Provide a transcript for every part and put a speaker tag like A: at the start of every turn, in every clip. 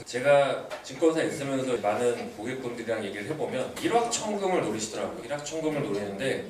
A: 제가 증권사에 있으면서 많은 고객분들이랑 얘기를 해보면 일확천금을 노리시더라고요. 일확천금을 노리는데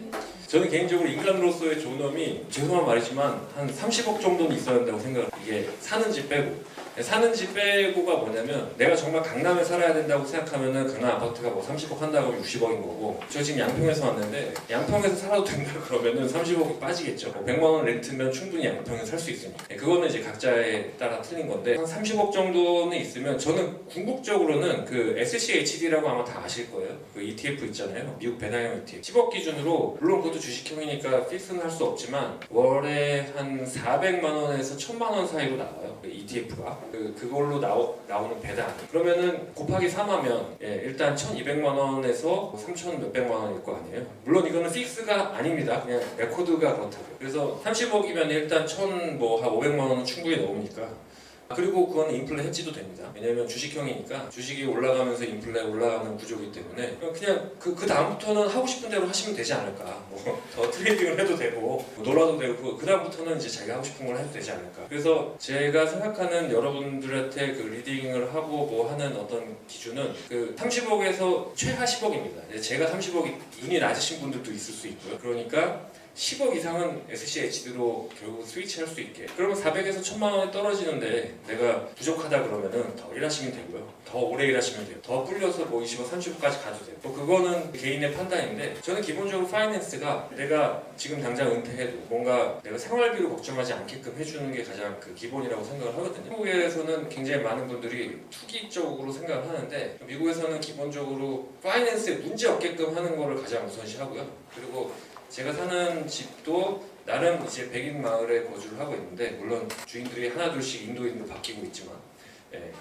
A: 저는 개인적으로 인간으로서의 존엄이 죄송한 말이지만 한 30억 정도는 있어야 한다고 생각을 해요. 이게 사는 집 빼고. 사는 집 빼고가 뭐냐면 내가 정말 강남에 살아야 된다고 생각하면은 강남 아파트가 뭐 30억 한다고 하면 60억인 거고, 저 지금 양평에서 왔는데 양평에서 살아도 된다 그러면은 30억이 빠지겠죠. 100만 원 렌트면 충분히 양평에 살 수 있으니까. 그거는 이제 각자에 따라 틀린 건데 한 30억 정도는 있으면 저는 궁극적으로는 그 SCHD라고 아마 다 아실 거예요. 그 ETF 있잖아요. 미국 배당형 ETF. 10억 기준으로 물론 그것도 주식형이니까 픽스는 할 수 없지만 월에 한 400만 원에서 1000만 원 사이로 나와요. 그 ETF가. 그걸로 나오는 배당. 그러면은 곱하기 3하면 일단 1200만 원에서 3000 몇백만 원일 거 아니에요. 물론 이거는 픽스가 아닙니다. 그냥 레코드가 그렇다고요. 그래서 30억이면 일단 1000 뭐 한 500만 원은 충분히 넘으니까. 그리고 그건 인플레 해지도 됩니다. 왜냐면 주식형이니까 주식이 올라가면서 인플레 올라가는 구조이기 때문에 그냥 그 다음부터는 하고 싶은 대로 하시면 되지 않을까. 뭐 더 트레이딩을 해도 되고 뭐 놀아도 되고 그 다음부터는 이제 자기가 하고 싶은 걸 해도 되지 않을까. 그래서 제가 생각하는 여러분들한테 그 리딩을 하고 뭐 하는 어떤 기준은 그 30억에서 최하 10억입니다. 제가 30억이 눈이 낮으신 분들도 있을 수 있고요. 그러니까 10억 이상은 SCHD로 결국 스위치할 수 있게. 그러면 400에서 1000만 원이 떨어지는데 내가 부족하다 그러면은 더 일하시면 되고요. 더 오래 일하시면 돼요. 더 불려서 뭐 20억, 30억까지 가도 돼요. 뭐 그거는 개인의 판단인데 저는 기본적으로 파이낸스가 내가 지금 당장 은퇴해도 뭔가 내가 생활비로 걱정하지 않게끔 해주는 게 가장 그 기본이라고 생각을 하거든요. 미국에서는 굉장히 많은 분들이 투기 쪽으로 생각을 하는데 미국에서는 기본적으로 파이낸스에 문제 없게끔 하는 거를 가장 우선시하고요. 그리고 제가 사는 집도 나름 이제 백인 마을에 거주를 하고 있는데 물론 주인들이 하나둘씩 인도인으로 바뀌고 있지만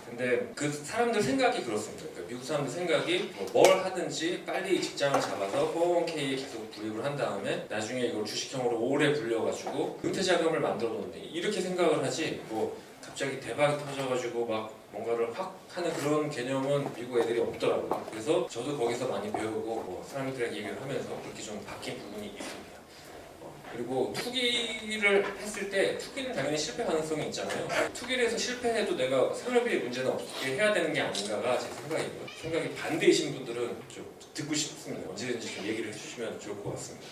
A: 근데 그 사람들 생각이 그렇습니다. 그러니까 미국 사람들 생각이 뭘 하든지 빨리 직장을 잡아서 401k에 계속 불입을 한 다음에 나중에 이걸 주식형으로 오래 불려가지고 은퇴 자금을 만들어 놓는데 이렇게 생각을 하지 뭐 갑자기 대박이 터져가지고 막 뭔가를 확 하는 그런 개념은 미국 애들이 없더라고요. 그래서 저도 거기서 많이 배우고 뭐 사람들이랑 얘기를 하면서 그렇게 좀 바뀐 부분이 있습니다. 그리고 투기를 했을 때 투기는 당연히 실패 가능성이 있잖아요. 투기를 해서 실패해도 내가 생활비에 문제는 없게 해야 되는 게 아닌가가 제 생각이고요. 생각이 반대이신 분들은 좀 듣고 싶습니다. 언제든지 좀 얘기를 해주시면 좋을 것 같습니다.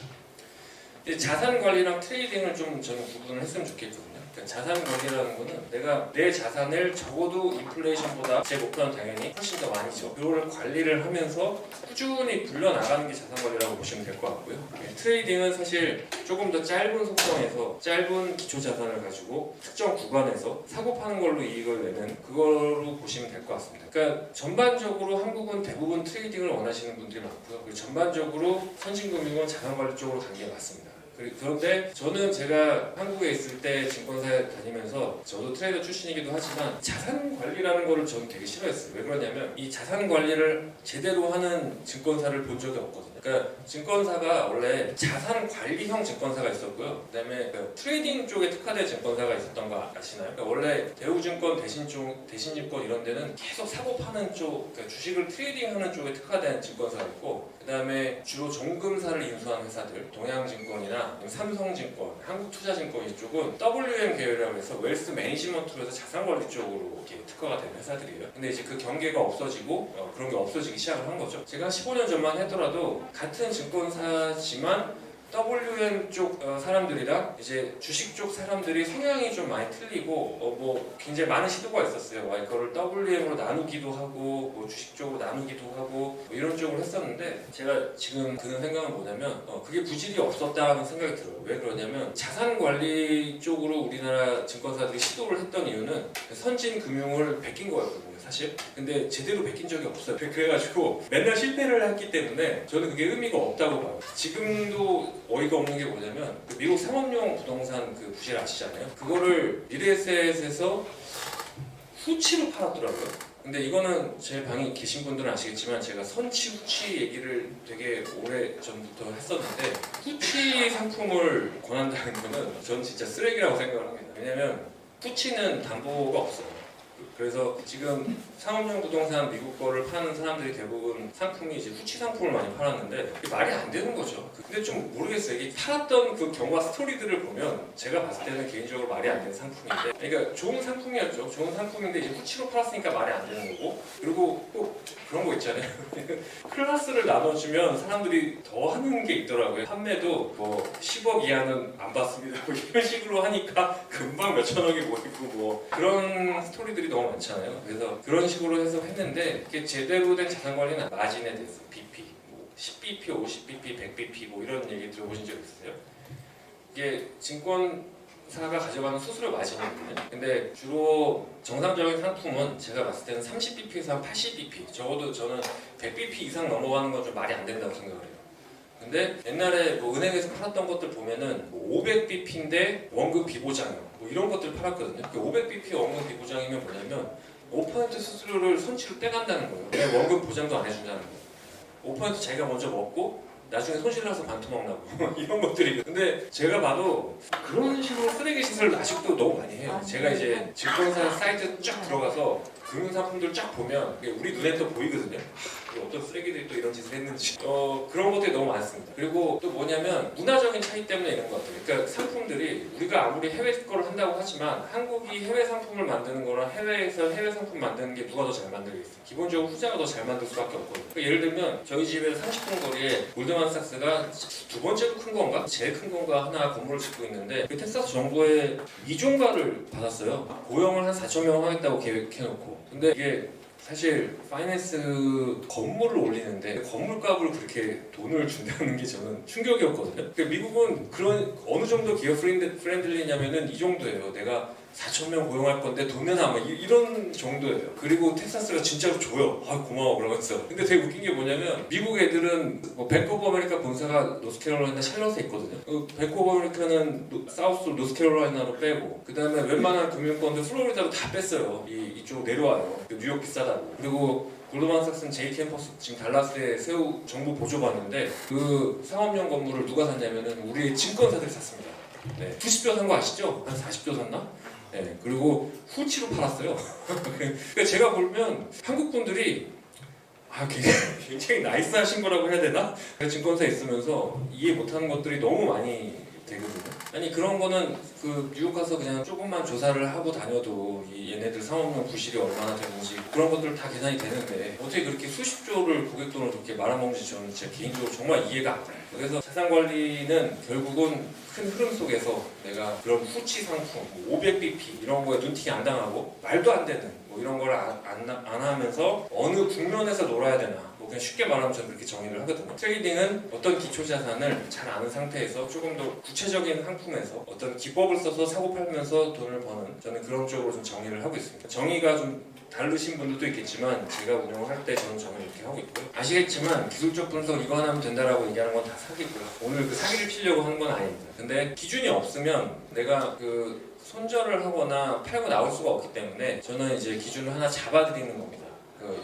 A: 자산 관리랑 트레이딩을 좀 저는 구분을 했으면 좋겠거든요. 그러니까 자산 관리라는 거는 내가 내 자산을 적어도 인플레이션보다 제 목표는 당연히 훨씬 더 많이죠. 그걸 관리를 하면서 꾸준히 불려나가는 게 자산 관리라고 보시면 될 것 같고요. 트레이딩은 사실 조금 더 짧은 속성에서 짧은 기초 자산을 가지고 특정 구간에서 사고 파는 걸로 이익을 내는 그걸로 보시면 될 것 같습니다. 그러니까 전반적으로 한국은 대부분 트레이딩을 원하시는 분들이 많고요. 그리고 전반적으로 선진금융은 자산 관리 쪽으로 간 게 맞습니다. 그런데 저는 제가 한국에 있을 때 증권사에 다니면서 저도 트레이더 출신이기도 하지만 자산 관리라는 거를 저는 되게 싫어했어요. 왜 그러냐면 이 자산 관리를 제대로 하는 증권사를 본 적이 없거든요. 그러니까 증권사가 원래 자산 관리형 증권사가 있었고요. 그다음에 트레이딩 쪽에 특화된 증권사가 있었던 거 아시나요? 그러니까 원래 대우증권, 대신증권 이런 데는 계속 사고 파는 쪽, 그러니까 주식을 트레이딩하는 쪽에 특화된 증권사가 있고 그다음에 주로 종금사를 인수한 회사들, 동양증권이나 삼성증권, 한국투자증권 이쪽은 WM 계열이라고 해서 웰스 매니지먼트로 해서 자산관리 쪽으로 이렇게 특화가 된 회사들이에요. 근데 이제 그 경계가 없어지고 그런 게 없어지기 시작을 한 거죠. 제가 15년 전만 하더라도 같은 증권사지만 WM 쪽 사람들이랑 이제 주식 쪽 사람들이 성향이 좀 많이 틀리고 뭐 굉장히 많은 시도가 있었어요. 이거를 WM으로 나누기도 하고 뭐 주식 쪽으로 나누기도 하고 뭐 이런 쪽으로 했었는데 제가 지금 드는 생각은 뭐냐면 그게 부질이 없었다는 생각이 들어요. 왜 그러냐면 자산 관리 쪽으로 우리나라 증권사들이 시도를 했던 이유는 선진 금융을 베낀 거였거든요. 사실 근데 제대로 베낀 적이 없어요. 그래가지고 맨날 실패를 했기 때문에 저는 그게 의미가 없다고 봐요. 지금도 어이가 없는 게 뭐냐면 그 미국 상업용 부동산 그 부실 아시잖아요. 그거를 미래에셋에서 후치로 팔았더라고요. 근데 이거는 제 방에 계신 분들은 아시겠지만 제가 선치 후치 얘기를 되게 오래 전부터 했었는데 후치 상품을 권한다는 거는 전 진짜 쓰레기라고 생각을 합니다. 왜냐면 후치는 담보가 없어요. 그래서 지금 상업용 부동산 미국 거를 파는 사람들이 대부분 상품이 이제 후치 상품을 많이 팔았는데 이게 말이 안 되는 거죠. 근데 좀 모르겠어요. 이게 팔았던 그 경과 스토리들을 보면 제가 봤을 때는 개인적으로 말이 안 되는 상품인데, 그러니까 좋은 상품이었죠. 좋은 상품인데 이제 후치로 팔았으니까 말이 안 되는 거고, 그리고 꼭 그런 거 있잖아요. 클래스를 나눠주면 사람들이 더 하는 게 있더라고요. 판매도 뭐 10억 이하는 안 받습니다. 뭐 이런 식으로 하니까 금방 몇천억이 모이고 뭐 그런 스토리들이 너무 많잖아요. 그래서 그런 식으로 해서 했는데 이게 제대로 된 자산 관리는 마진에 대해서 BP, 뭐 10BP, 50BP, 100BP 뭐 이런 얘기 들어보신 적 있으세요? 이게 증권사가 가져가는 수수료 마진이거든요. 근데 주로 정상적인 상품은 제가 봤을 때는 30BP에서 한 80BP, 적어도 저는 100BP 이상 넘어가는 건 좀 말이 안 된다고 생각을 해요. 근데 옛날에 뭐 은행에서 팔았던 것들 보면은 뭐 500BP인데 원금 비보장형 뭐 이런 것들 팔았거든요. 그 500BP 원금 비보장이면 뭐냐면 5% 수수료를 손치로 떼간다는 거예요. 그냥 원금 보장도 안 해준다는 거예요. 5% 자기가 먼저 먹고 나중에 손실나서 반토막 나고 이런 것들이. 근데 제가 봐도 그런 식으로 쓰레기 시설을 아직도 너무 많이 해요. 제가 이제 증권사 사이트 쫙 들어가서 금융상품들 쫙 보면 우리 눈에 또 보이거든요. 어떤 쓰레기들이 또 이런 짓을 했는지 그런 것들이 너무 많습니다. 그리고 또 뭐냐면 문화적인 차이 때문에 이런 것 같아요. 그러니까 상품들이 우리가 아무리 해외 거를 한다고 하지만 한국이 해외 상품을 만드는 거랑 해외에서 해외 상품 만드는 게 누가 더 잘 만들겠어요? 기본적으로 후자가 더 잘 만들 수밖에 없거든요. 그러니까 예를 들면 저희 집에서 30분 거리에 골드만삭스가 두 번째로 큰 건가? 제일 큰 건가 하나 건물을 짓고 있는데 그 텍사스 정부의 이종가를 받았어요. 고용을 한 4천 명 하겠다고 계획해놓고. 근데 이게 사실 파이낸스 건물을 올리는데 건물값을 그렇게 돈을 준다는 게 저는 충격이었거든요. 그러니까 미국은 그런 어느 정도 기업 프렌들리냐면은 이 정도예요. 내가 4,000명 고용할 건데 돈 내놔 뭐 이런 정도예요. 그리고 텍사스가 진짜로 줘요. 아 고마워 그러면서. 근데 되게 웃긴 게 뭐냐면 미국 애들은 뭐 뱅크 오브 아메리카 본사가 노스캐롤라이나 샬럿에 있거든요. 뱅크 오브 아메리카는 사우스 노스캐롤라이나로 빼고 그 다음에 웬만한 금융권들 플로리다로 다 뺐어요. 이쪽 내려와요. 뉴욕 비싸다고. 그리고 골드만삭스는 J 캠퍼스 지금 달라스에 새우 정부 보조받는데 그 상업용 건물을 누가 샀냐면은 우리 증권사들이 샀습니다. 네, 90조 산 거 아시죠? 한 40조 샀나? 네, 그리고 후치로 팔았어요. 그러니까 제가 보면 한국 분들이 굉장히 나이스하신 거라고 해야 되나? 증권사에 있으면서 이해 못하는 것들이 너무 많이 되거든요. 아니 그런 거는 그 뉴욕 가서 그냥 조금만 조사를 하고 다녀도 얘네들 상업용 부실이 얼마나 되는지 그런 것들 다 계산이 되는데 어떻게 그렇게 수십조를 고객 돈을 그렇게 말아먹는지 저는 진짜 개인적으로 정말 이해가 안 가요. 그래서 자산 관리는 결국은 큰 흐름 속에서 내가 그런 후치 상품, 500BP 이런 거에 눈팅이 안 당하고 말도 안 되는 뭐 이런 걸 안 하면서 어느 국면에서 놀아야 되나 뭐 그냥 쉽게 말하면 저는 그렇게 정의를 하거든요. 트레이딩은 어떤 기초 자산을 잘 아는 상태에서 조금 더 구체적인 상품에서 어떤 기법을 써서 사고 팔면서 돈을 버는 저는 그런 쪽으로 좀 정의를 하고 있습니다. 정의가 좀 다르신 분들도 있겠지만 제가 운영을 할 때 저는 정의를 이렇게 하고 있고요. 아시겠지만 기술적 분석 이거 하나 하면 된다라고 얘기하는 건 다 사기고요. 오늘 그 사기를 치려고 하는 건 아닙니다. 근데 기준이 없으면 내가 그 손절을 하거나 팔고 나올 수가 없기 때문에 저는 이제 기준을 하나 잡아드리는 겁니다.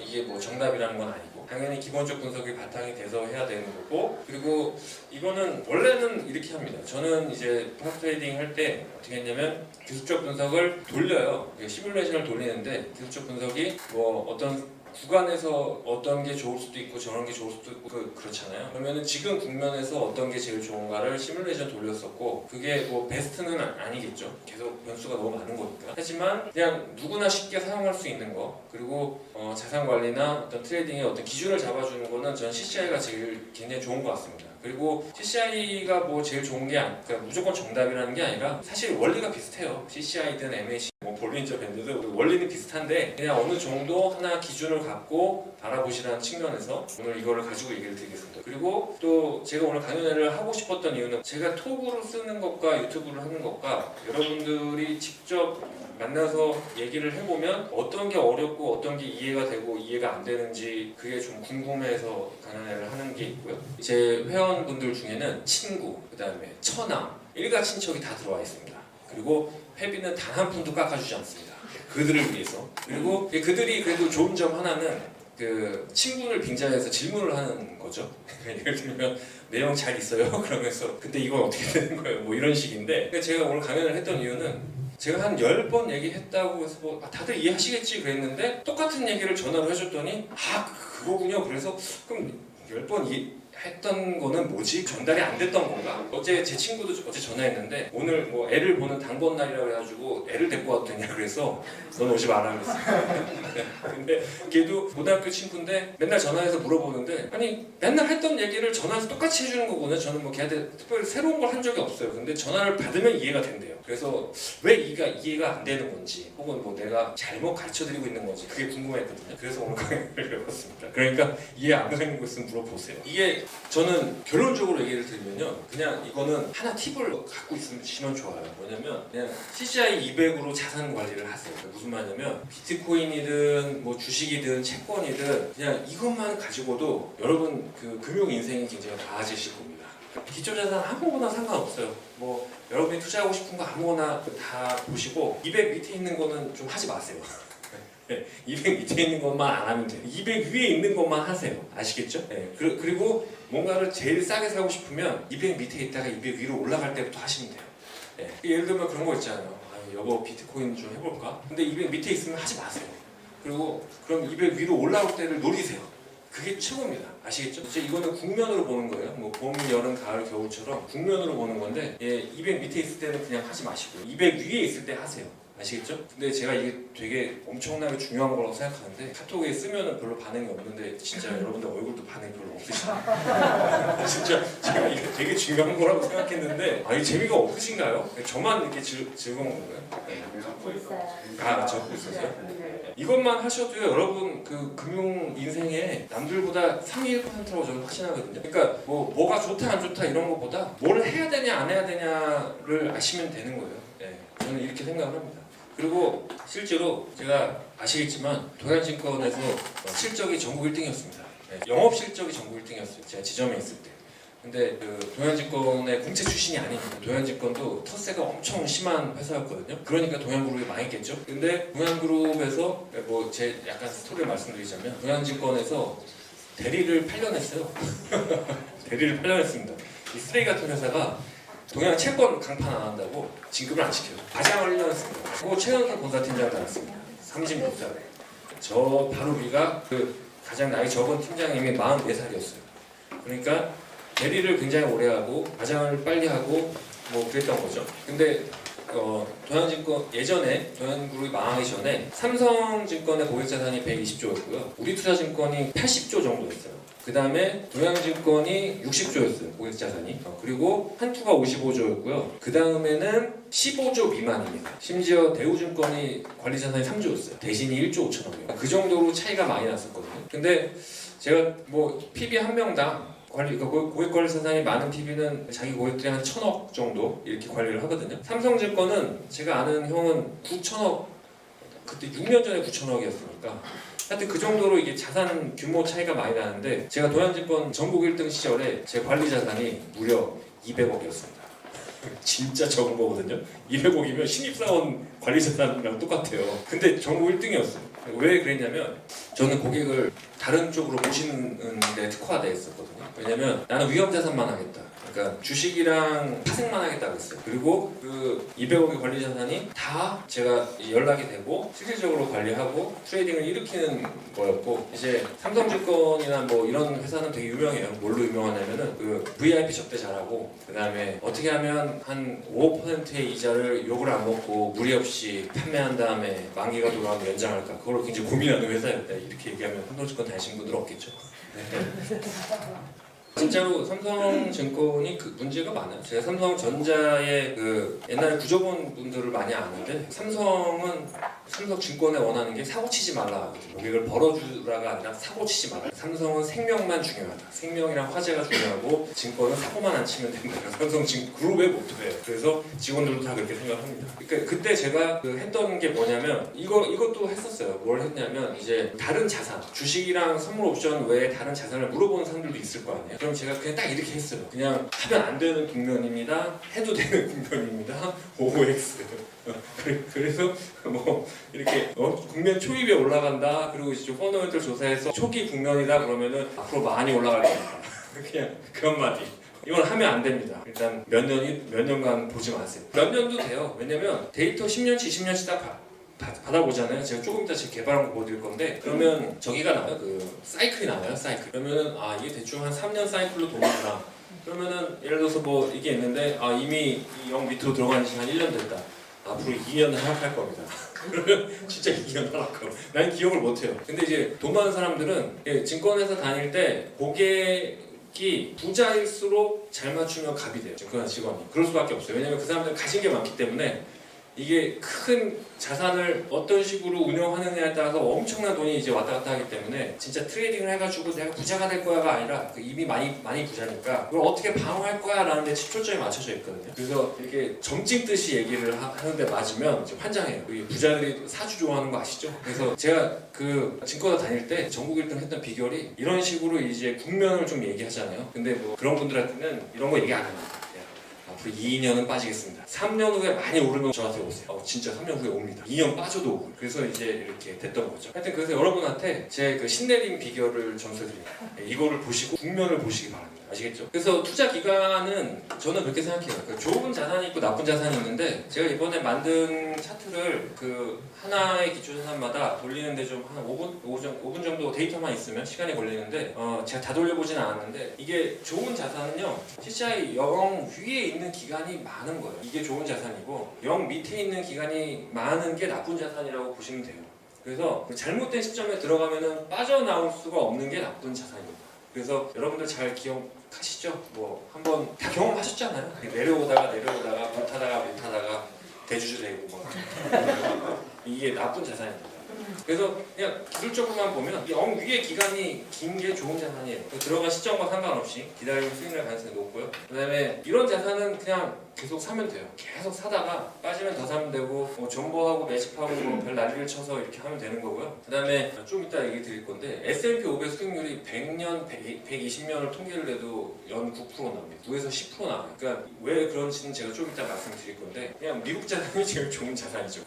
A: 이게 뭐 정답이라는 건 아니고 당연히 기본적 분석이 바탕이 돼서 해야 되는 거고 그리고 이거는 원래는 이렇게 합니다. 저는 이제 프랍 트레이딩 할 때 어떻게 했냐면 기술적 분석을 돌려요. 시뮬레이션을 돌리는데 기술적 분석이 뭐 어떤 구간에서 어떤 게 좋을 수도 있고 저런 게 좋을 수도 있고 그렇잖아요. 그러면은 지금 국면에서 어떤 게 제일 좋은가를 시뮬레이션 돌렸었고 그게 뭐 베스트는 아니겠죠. 계속 변수가 너무 많은 거니까. 하지만 그냥 누구나 쉽게 사용할 수 있는 거 그리고 자산 관리나 어떤 트레이딩의 어떤 기준을 잡아주는 거는 저는 CCI가 제일 굉장히 좋은 것 같습니다. 그리고 CCI가 뭐 제일 좋은 게 그러니까 무조건 정답이라는 게 아니라 사실 원리가 비슷해요. CCI든 MAC, 뭐 볼린저 밴드든 원리는 비슷한데 그냥 어느 정도 하나 기준을 갖고 바라보시라는 측면에서 오늘 이거를 가지고 얘기를 드리겠습니다. 그리고 또 제가 오늘 강연회를 하고 싶었던 이유는 제가 톡으로 쓰는 것과 유튜브를 하는 것과 여러분들이 직접 만나서 얘기를 해보면 어떤 게 어렵고 어떤 게 이해가 되고 이해가 안 되는지 그게 좀 궁금해서 강연회를 하는 게 있고요. 제 회원분들 중에는 친구, 그 다음에 처남, 일가 친척이 다 들어와 있습니다. 그리고 회비는 단 한 푼도 깎아주지 않습니다. 그들을 위해서. 그리고 그들이 그래도 좋은 점 하나는 그 친구를 빙자해서 질문을 하는 거죠. 예를 들면 내용 잘 있어요? 그러면서 근데 이건 어떻게 되는 거예요? 뭐 이런 식인데 제가 오늘 강연을 했던 이유는 제가 한 10번 얘기했다고 해서 뭐 다들 이해하시겠지 그랬는데 똑같은 얘기를 전화로 해줬더니 그거군요. 그래서 그럼 10번 했던 거는 뭐지? 전달이 안 됐던 건가? 어제 제 친구도 어제 전화했는데 오늘 뭐 애를 보는 단권 날이라고 해가지고 애를 데리고 와도 되냐 그래서 넌 오지 마라 그랬어. 근데 걔도 고등학교 친구인데 맨날 전화해서 물어보는데 아니 맨날 했던 얘기를 전화해서 똑같이 해주는 거거든요. 저는 뭐 걔한테 특별히 새로운 걸 한 적이 없어요. 근데 전화를 받으면 이해가 된대요. 그래서 왜 이해가 안 되는 건지 혹은 뭐 내가 잘못 가르쳐드리고 있는 건지 그게 궁금했거든요. 그래서 오늘 강의를 해봤습니다. 그러니까 이해 안 되는 거 있으면 물어보세요. 이게 저는 결론적으로 얘기를 드리면요, 그냥 이거는 하나 팁을 갖고 있으면 좋아요. 뭐냐면 그냥 CGI 200으로 자산 관리를 하세요. 그러니까 무슨 말이냐면 비트코인이든 뭐 주식이든 채권이든 그냥 이것만 가지고도 여러분 그 금융 인생이 굉장히 나아지실 겁니다. 기초 자산 아무거나 상관없어요. 뭐 여러분이 투자하고 싶은 거 아무거나 다 보시고 200 밑에 있는 거는 좀 하지 마세요. 200 밑에 있는 것만 안 하면 돼요. 200 위에 있는 것만 하세요. 아시겠죠? 네. 그리고 뭔가를 제일 싸게 사고 싶으면 200 밑에 있다가 200 위로 올라갈 때부터 하시면 돼요. 네. 예를 들면 그런 거 있잖아요. 여보 비트코인 좀 해볼까? 근데 200 밑에 있으면 하지 마세요. 그리고 그럼 200 위로 올라올 때를 노리세요. 그게 최고입니다. 아시겠죠? 이제 이거는 국면으로 보는 거예요. 뭐 봄, 여름, 가을, 겨울처럼 국면으로 보는 건데 200 밑에 있을 때는 그냥 하지 마시고요. 200 위에 있을 때 하세요. 아시겠죠? 근데 제가 이게 되게 엄청나게 중요한 거라고 생각하는데 카톡에 쓰면은 별로 반응이 없는데 진짜 여러분들 얼굴도 반응이 별로 없으시네요. 진짜 제가 이게 되게 중요한 거라고 생각했는데 이게 재미가 없으신가요? 저만 이렇게 즐거운 건가요?
B: 적고 있어요.
A: 적고 있어서요? 이것만 하셔도요 여러분 그 금융 인생에 남들보다 상위 1%라고 저는 확신하거든요. 그러니까 뭐가 좋다 안 좋다 이런 것보다 뭘 해야 되냐 안 해야 되냐를 아시면 되는 거예요. 네, 저는 이렇게 생각을 합니다. 그리고 실제로 제가 아시겠지만 동양증권에서 실적이 전국 1등이었습니다. 네, 영업 실적이 전국 1등이었어요. 제가 지점에 있을 때. 근데 그 동양증권의 공채 출신이 아닙니다. 동양증권도 텃세가 엄청 심한 회사였거든요. 그러니까 동양그룹이 망했겠죠. 근데 동양그룹에서 뭐 제 약간 스토리를 말씀드리자면 동양증권에서 대리를 8년 했어요. 대리를 8년 했습니다. 이 쓰레기 같은 회사가 동양 채권 강판 안 한다고 진급을 안 시켜요. 과장을 1년 했습니다. 그리고 최연소 본사팀장을 달았습니다. 36살. 저 바로 위가 그 가장 나이 적은 팀장님이 44살이었어요. 그러니까 대리를 굉장히 오래 하고 과장을 빨리 하고 뭐 그랬던 거죠. 근데 동양증권 예전에 동양그룹이 망하기 전에 삼성증권의 고객자산이 120조였고요. 우리투자증권이 80조 정도였어요. 그 다음에 동양증권이 60조였어요. 고객자산이. 그리고 한투가 55조였고요. 그 다음에는 15조 미만입니다. 심지어 대우증권이 관리자산이 3조였어요. 대신이 1조 5천억이에요. 그 정도로 차이가 많이 났었거든요. 근데 제가 뭐 PB 한 명당 고객 관리 자산이 많은 PB는 자기 고객들이 한 1,000억 정도 이렇게 관리를 하거든요. 삼성증권은 제가 아는 형은 9천억, 그때 6년 전에 9천억이었으니까 하여튼 그 정도로 이게 자산 규모 차이가 많이 나는데 제가 동양증권 전국 1등 시절에 제 관리 자산이 무려 200억이었습니다. 진짜 적은 거거든요. 200억이면 신입사원 관리 자산이랑 똑같아요. 근데 전국 1등이었어요. 왜 그랬냐면 저는 고객을 다른 쪽으로 모시는 데 특화되어 있었거든요. 왜냐면 나는 위험자산만 하겠다. 그러니까 주식이랑 파생만 하겠다고 했어요. 그리고 그 200억의 관리 자산이 다 제가 연락이 되고 실질적으로 관리하고 트레이딩을 일으키는 거였고 이제 삼성증권이나 뭐 이런 회사는 되게 유명해요. 뭘로 유명하냐면은 그 VIP 접대 잘하고 그 다음에 어떻게 하면 한 5%의 이자를 욕을 안 먹고 무리 없이 판매한 다음에 만기가 돌아오면 연장할까 그걸 굉장히 고민하는 회사였다. 이렇게 얘기하면 삼성증권 다니신 분들 없겠죠. 네. 진짜로 삼성증권이 그 문제가 많아요. 제가 삼성전자의 그 옛날에 구조본 분들을 많이 아는데 삼성증권에 원하는 게 사고 치지 말라. 고객을 벌어주라가 아니라 사고 치지 말라. 삼성은 생명만 중요하다. 생명이랑 화재가 중요하고 증권은 사고만 안 치면 된다. 삼성그룹의 모토예요. 그래서 직원들도 다 그렇게 생각합니다. 그러니까 그때 제가 했던 게 뭐냐면 이것도 했었어요. 뭘 했냐면 이제 다른 자산, 주식이랑 선물 옵션 외에 다른 자산을 물어보는 사람들도 있을 거 아니에요. 그럼 제가 그냥 딱 이렇게 했어요. 그냥 하면 안 되는 국면입니다. 해도 되는 국면입니다. OX. 그래서 뭐 이렇게 국면 초입에 올라간다. 그리고 이제 펀더멘털 조사해서 초기 국면이다 그러면은 앞으로 많이 올라갈 겁니다. 그냥 그 한마디. 이건 하면 안 됩니다. 일단 몇 년간 보지 마세요. 몇 년도 돼요. 왜냐면 데이터 10년치, 20년치 딱 받아보잖아요. 제가 조금 이따 제 개발한 거 보여드릴 건데 그러면 저기가 나와요. 그 사이클이 나와요. 사이클. 그러면은 이게 대충 한 3년 사이클로 도는구나. 그러면은 예를 들어서 뭐 이게 있는데 이미 이 0 밑으로 들어간 지 한 1년 됐다. 앞으로 2년을 하락할 겁니다. 그러면 진짜 2년 하락하고 난 기억을 못해요. 근데 이제 돈 많은 사람들은 증권회사 다닐 때 고객이 부자일수록 잘 맞추면 갑이 돼요. 증권회사 직원이. 그럴 수밖에 없어요. 왜냐면 그 사람들은 가진 게 많기 때문에 이게 큰 자산을 어떤 식으로 운영하느냐에 따라서 엄청난 돈이 이제 왔다 갔다 하기 때문에 진짜 트레이딩을 해가지고 내가 부자가 될 거야가 아니라 이미 많이 부자니까 그걸 어떻게 방어할 거야 라는 데 초점이 맞춰져 있거든요. 그래서 이렇게 점 찍듯이 얘기를 하는데 맞으면 이제 환장해요. 부자들이 사주 좋아하는 거 아시죠? 그래서 제가 그 증권사 다닐 때 전국 1등 했던 비결이 이런 식으로 이제 국면을 좀 얘기하잖아요. 근데 뭐 그런 분들한테는 이런 거 얘기 안 합니다. 앞으로 2년은 빠지겠습니다. 3년 후에 많이 오르면 저한테 오세요. 진짜 3년 후에 옵니다. 2년 빠져도 오고. 그래서 이제 이렇게 됐던 거죠. 하여튼 그래서 여러분한테 제 그 신내림 비결을 전수해드립니다. 이거를 보시고 국면을 보시기 바랍니다. 아시겠죠? 그래서 투자 기간은 저는 그렇게 생각해요. 좋은 자산이 있고 나쁜 자산이 있는데 제가 이번에 만든 차트를 그 하나의 기초자산마다 돌리는데 좀 한 5분 정도 데이터만 있으면 시간이 걸리는데 제가 다 돌려보진 않았는데 이게 좋은 자산은요 CCI 0 위에 있는 기간이 많은 거예요. 이게 좋은 자산이고 0 밑에 있는 기간이 많은 게 나쁜 자산이라고 보시면 돼요. 그래서 잘못된 시점에 들어가면은 빠져나올 수가 없는 게 나쁜 자산입니다. 그래서 여러분들 잘 기억하시죠? 뭐 한번 다 경험하셨잖아요. 내려오다가 못 타다가 대주주 되고 뭐. 이게 나쁜 자산입니다. 그래서 그냥 기술적으로만 보면 0 위의 기간이 긴 게 좋은 자산이에요. 들어간 시점과 상관없이 기다리면 수익 날 가능성이 높고요. 그 다음에 이런 자산은 그냥 계속 사면 돼요. 계속 사다가 빠지면 더 사면 되고 뭐 존버하고 매집하고 뭐 별 난리를 쳐서 이렇게 하면 되는 거고요. 그 다음에 좀 이따 얘기 드릴 건데 S&P 500 수익률이 100년, 120년을 통계를 내도 연 9% 납니다. 9에서 10% 나와요. 그러니까 왜 그런지는 제가 좀 이따 말씀드릴 건데 그냥 미국 자산이 제일 좋은 자산이죠.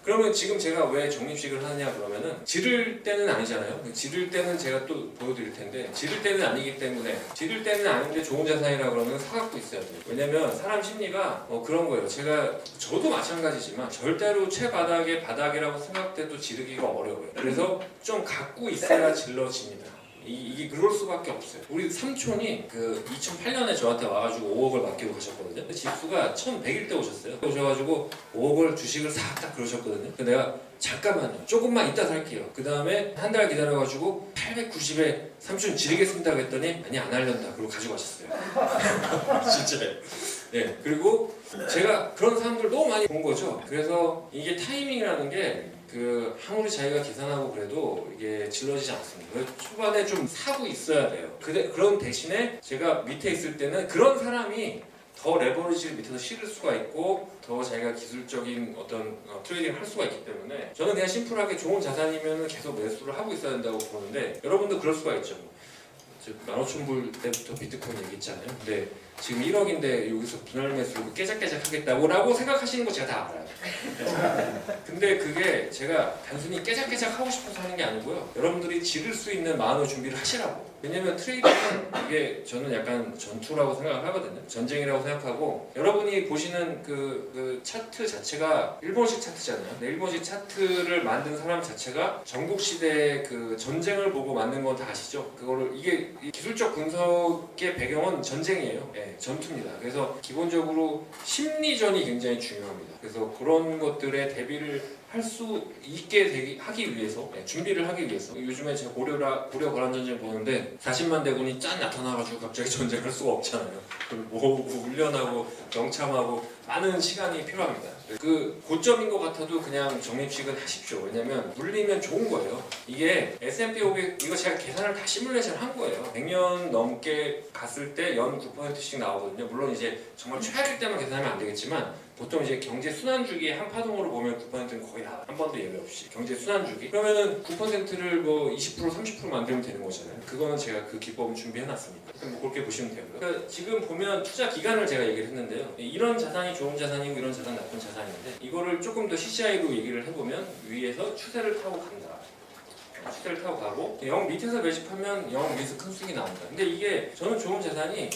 A: 그러면 지금 제가 왜 적립식을 하느냐 그러면은 지를 때는 아니잖아요. 지를 때는 제가 또 보여드릴 텐데 지를 때는 아니기 때문에 지를 때는 아닌데 좋은 자산이라 그러면 사갖고 있어야 돼요. 왜냐면 사람 심리가 그런 거예요. 저도 마찬가지지만 절대로 최바닥의 바닥이라고 생각돼도 지르기가 어려워요. 그래서 좀 갖고 있어야 질러집니다. 이게 그럴 수밖에 없어요. 우리 삼촌이 그 2008년에 저한테 와가지고 5억을 맡기고 가셨거든요. 지수가 1100일 때 오셨어요. 오셔가지고 5억을 주식을 싹 딱 그러셨거든요. 그래서 내가 잠깐만요. 조금만 이따 살게요. 그 다음에 한 달 기다려가지고 890에 삼촌 지르겠습니다 그랬더니 아니 안 하려다. 그러고 가지고 가셨어요. 진짜요. 네. 그리고 제가 그런 사람들 너무 많이 본 거죠. 그래서 이게 타이밍이라는 게 아무리 자기가 계산하고 그래도 이게 질러지지 않습니다. 그래서 초반에 좀 사고 있어야 돼요. 그런 대신에 제가 밑에 있을 때는 그런 사람이 더 레버리지를 밑에서 실을 수가 있고 더 자기가 기술적인 어떤 트레이딩을 할 수가 있기 때문에 저는 그냥 심플하게 좋은 자산이면 계속 매수를 하고 있어야 된다고 보는데 여러분도 그럴 수가 있죠. 15,000불 때부터 비트코인 얘기했잖아요. 근데 지금 1억인데 여기서 분할 매수로 깨작깨작 하겠다고 라고 생각하시는 거 제가 다 알아요. 근데 그게 제가 단순히 깨작깨작 하고 싶어서 하는 게 아니고요. 여러분들이 지를 수 있는 마음의 준비를 하시라고. 왜냐면 트레이딩은 이게 저는 약간 전투라고 생각을 하거든요. 전쟁이라고 생각하고 여러분이 보시는 그 차트 자체가 일본식 차트잖아요. 근데 일본식 차트를 만든 사람 자체가 전국시대의 그 전쟁을 보고 만든 건 다 아시죠? 이게 기술적 분석의 배경은 전쟁이에요. 네, 전투입니다. 그래서 기본적으로 심리전이 굉장히 중요합니다. 그래서 그런 것들에 대비를 할 수 있게 하기 위해서 준비를 하기 위해서 요즘에 제가 고려 거란 전쟁 보는데 40만 대군이 짠 나타나가지고 갑자기 전쟁할 수가 없잖아요. 그걸 모으고 훈련하고 명참하고 많은 시간이 필요합니다. 그 고점인 것 같아도 그냥 적립식은 하십시오. 왜냐면 물리면 좋은 거예요. 이게 S&P 500 이거 제가 계산을 다 시뮬레이션 한 거예요. 100년 넘게 갔을 때 연 9%씩 나오거든요. 물론 이제 정말 최악일 때만 계산하면 안 되겠지만 보통 이제 경제 순환 주기의 한 파동으로 보면 9%는 거의 나와요. 한 번도 예외 없이. 경제 순환 주기. 그러면은 9%를 뭐 20% 30% 만들면 되는 거잖아요. 그거는 제가 그 기법을 준비해 놨습니다. 뭐 그렇게 보시면 되고요. 그러니까 지금 보면 투자 기간을 제가 얘기를 했는데요. 이런 자산이 좋은 자산이고 이런 자산 나쁜 자산인데 이거를 조금 더 CCI로 얘기를 해보면 위에서 추세를 타고 간다. 시대를 타고 가고 0 밑에서 매집하면 0 위에서 큰 수익이 나온다. 근데 이게 저는 좋은 자산이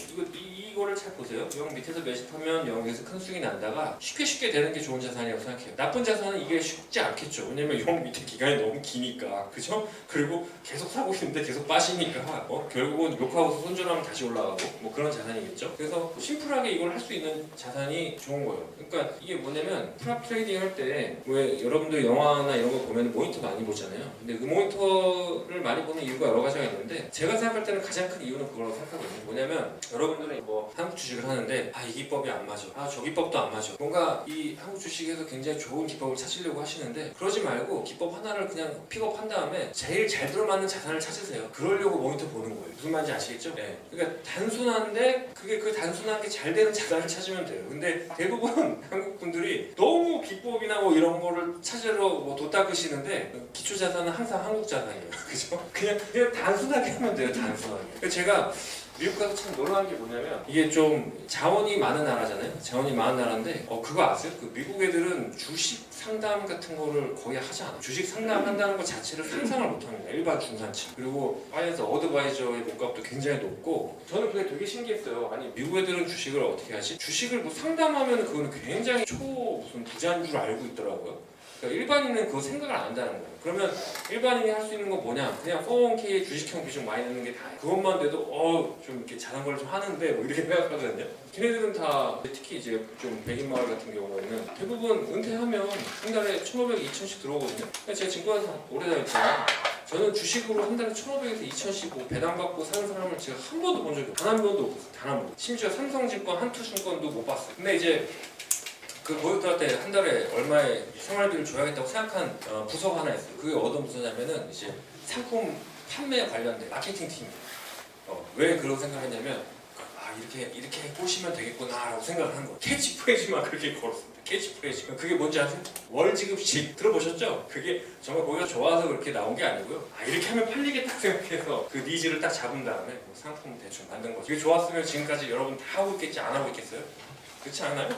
A: 이거를 잘 보세요. 0 밑에서 매집하면 0 위에서 큰 수익이 난다가 쉽게 되는 게 좋은 자산이라고 생각해요. 나쁜 자산은 이게 쉽지 않겠죠. 왜냐면 0 밑에 기간이 너무 기니까, 그죠? 그리고 계속 사고 있는데 계속 빠지니까 결국은 욕하고서 손절하면 다시 올라가고 뭐 그런 자산이겠죠. 그래서 심플하게 이걸 할 수 있는 자산이 좋은 거예요. 그러니까 이게 뭐냐면 프랍 트레이딩 할 때 왜 여러분들 영화나 이런 거 보면 모니터 많이 보잖아요. 근데 그 모니터를 많이 보는 이유가 여러 가지가 있는데 제가 생각할 때는 가장 큰 이유는 그거라고 생각하거든요. 뭐냐면 여러분들은 뭐 한국 주식을 하는데 이 기법이 안 맞아, 저 기법도 안 맞아, 뭔가 이 한국 주식에서 굉장히 좋은 기법을 찾으려고 하시는데 그러지 말고 기법 하나를 그냥 픽업한 다음에 제일 잘 들어맞는 자산을 찾으세요. 그러려고 모니터 보는 거예요. 무슨 말인지 아시겠죠? 네. 그러니까 단순한데 그게 그 단순한 게 잘 되는 자산을 찾으면 돼요. 근데 대부분 한국 분들이 너무 기법이나 뭐 이런 거를 찾으러 뭐 돈 닦으시는데 기초 자산은 항상 한국 자산이에요. 그죠? 그냥 단순하게 하면 돼요. 단순하게. 제가 미국 가서 참 놀라운 게 뭐냐면 이게 좀 자원이 많은 나라잖아요. 자원이 많은 나라인데 그거 아세요? 그 미국 애들은 주식 상담 같은 거를 거의 하지 않아요. 주식 상담한다는 것 자체를 상상을 못합니다. 일반 중산층. 그리고 파이낸스 어드바이저의 몸값도 굉장히 높고 저는 그게 되게 신기했어요. 아니 미국 애들은 주식을 어떻게 하지? 주식을 뭐 상담하면 그거는 굉장히 무슨 부자인 줄 알고 있더라고요. 그러니까 일반인은 그거 생각을 안 한다는 거예요. 그러면 일반인이 할 수 있는 건 뭐냐? 그냥 401k에 주식형 비중 많이 넣는 게 다예요. 그것만 돼도 좀 이렇게 자전거를 좀 하는데 뭐 이렇게 생각하거든요. 걔네들은 다 특히 이제 좀 백인 마을 같은 경우에는 대부분 은퇴하면 한 달에 1,500, 2,000씩 들어오거든요. 제가 증권회사 오래 다녔잖아요. 저는 주식으로 한 달에 1,500에서 2,000씩 뭐 배당받고 사는 사람을 제가 한 번도 본 적이 없어요. 단 한 번도 없어요. 단 한 번. 심지어 삼성증권, 한투증권도 못 봤어요. 근데 이제 그 모니터한테 한 달에 얼마의 생활비를 줘야겠다고 생각한 부서가 하나 있어요. 그게 어떤 부서냐면은 이제 상품 판매 관련된 마케팅 팀이에요. 왜 그런 생각을 했냐면 이렇게 꼬시면 되겠구나라고 생각을 한 거예요. 캐치프레이즈만 그렇게 걸었습니다. 캐치프레이즈. 그게 뭔지 아세요? 월지급식 들어보셨죠? 그게 정말 거기가 좋아서 그렇게 나온 게 아니고요. 이렇게 하면 팔리겠다 생각해서 그 니즈를 딱 잡은 다음에 상품 대충 만든 거죠. 그게 좋았으면 지금까지 여러분 다 하고 있겠지, 안 하고 있겠어요? 그렇지 않아요?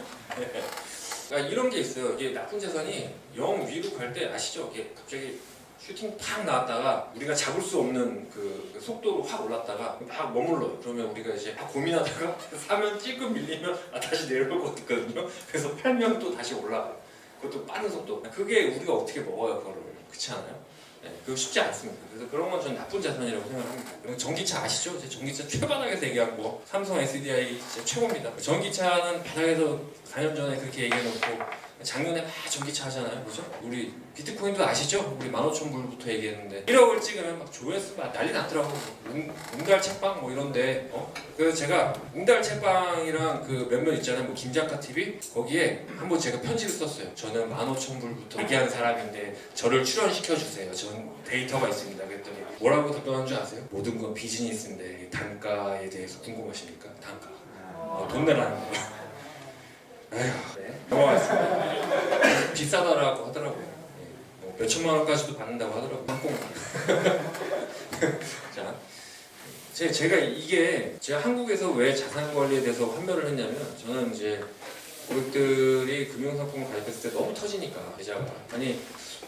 A: 그러니까 이런 게 있어요. 이게 나쁜 자산이 0 위로 갈 때 아시죠? 이게 갑자기 슈팅 팍 나왔다가 우리가 잡을 수 없는 그 속도로 확 올랐다가 막 머물러요. 그러면 우리가 이제 막 고민하다가 사면 찔끔 밀리면 다시 내려올 것 같거든요. 그래서 팔면 또 다시 올라가요. 그것도 빠른 속도. 그게 우리가 어떻게 먹어요, 그거를. 그렇지 않아요? 네, 그거 쉽지 않습니다. 그래서 그런 건 저는 나쁜 자산이라고 생각합니다. 그리고 전기차 아시죠? 제 전기차 최바닥에서 얘기한 거 삼성 SDI 진짜 최고입니다. 전기차는 바닥에서 4년 전에 그렇게 얘기해놓고 작년에 막 전기차 하잖아요, 그죠? 우리 비트코인도 아시죠? 우리 15,000불부터 얘기했는데 1억을 찍으면 막 조회수 막 난리 났더라고. 웅달 책방 뭐 이런데 그래서 제가 웅달 책방이랑 그 몇몇 있잖아요, 뭐 김작가 TV 거기에 한번 제가 편지를 썼어요. 저는 15,000불부터 얘기하는 사람인데 저를 출연시켜주세요. 전 데이터가 있습니다. 그랬더니 뭐라고 답변한 줄 아세요? 모든 건 비즈니스인데 단가에 대해서 궁금하십니까? 단가. 돈 내라는 거예요. 에휴, 네. 넘어갔습니다. 비싸다라고 하더라고요. 뭐 몇천만 원까지도 받는다고 하더라고요. 항공권. 자, 제가 이게 제가 한국에서 왜 자산 관리에 대해서 환멸을 했냐면 저는 이제 고객들이 금융상품을 가입했을 때 너무 터지니까 계좌가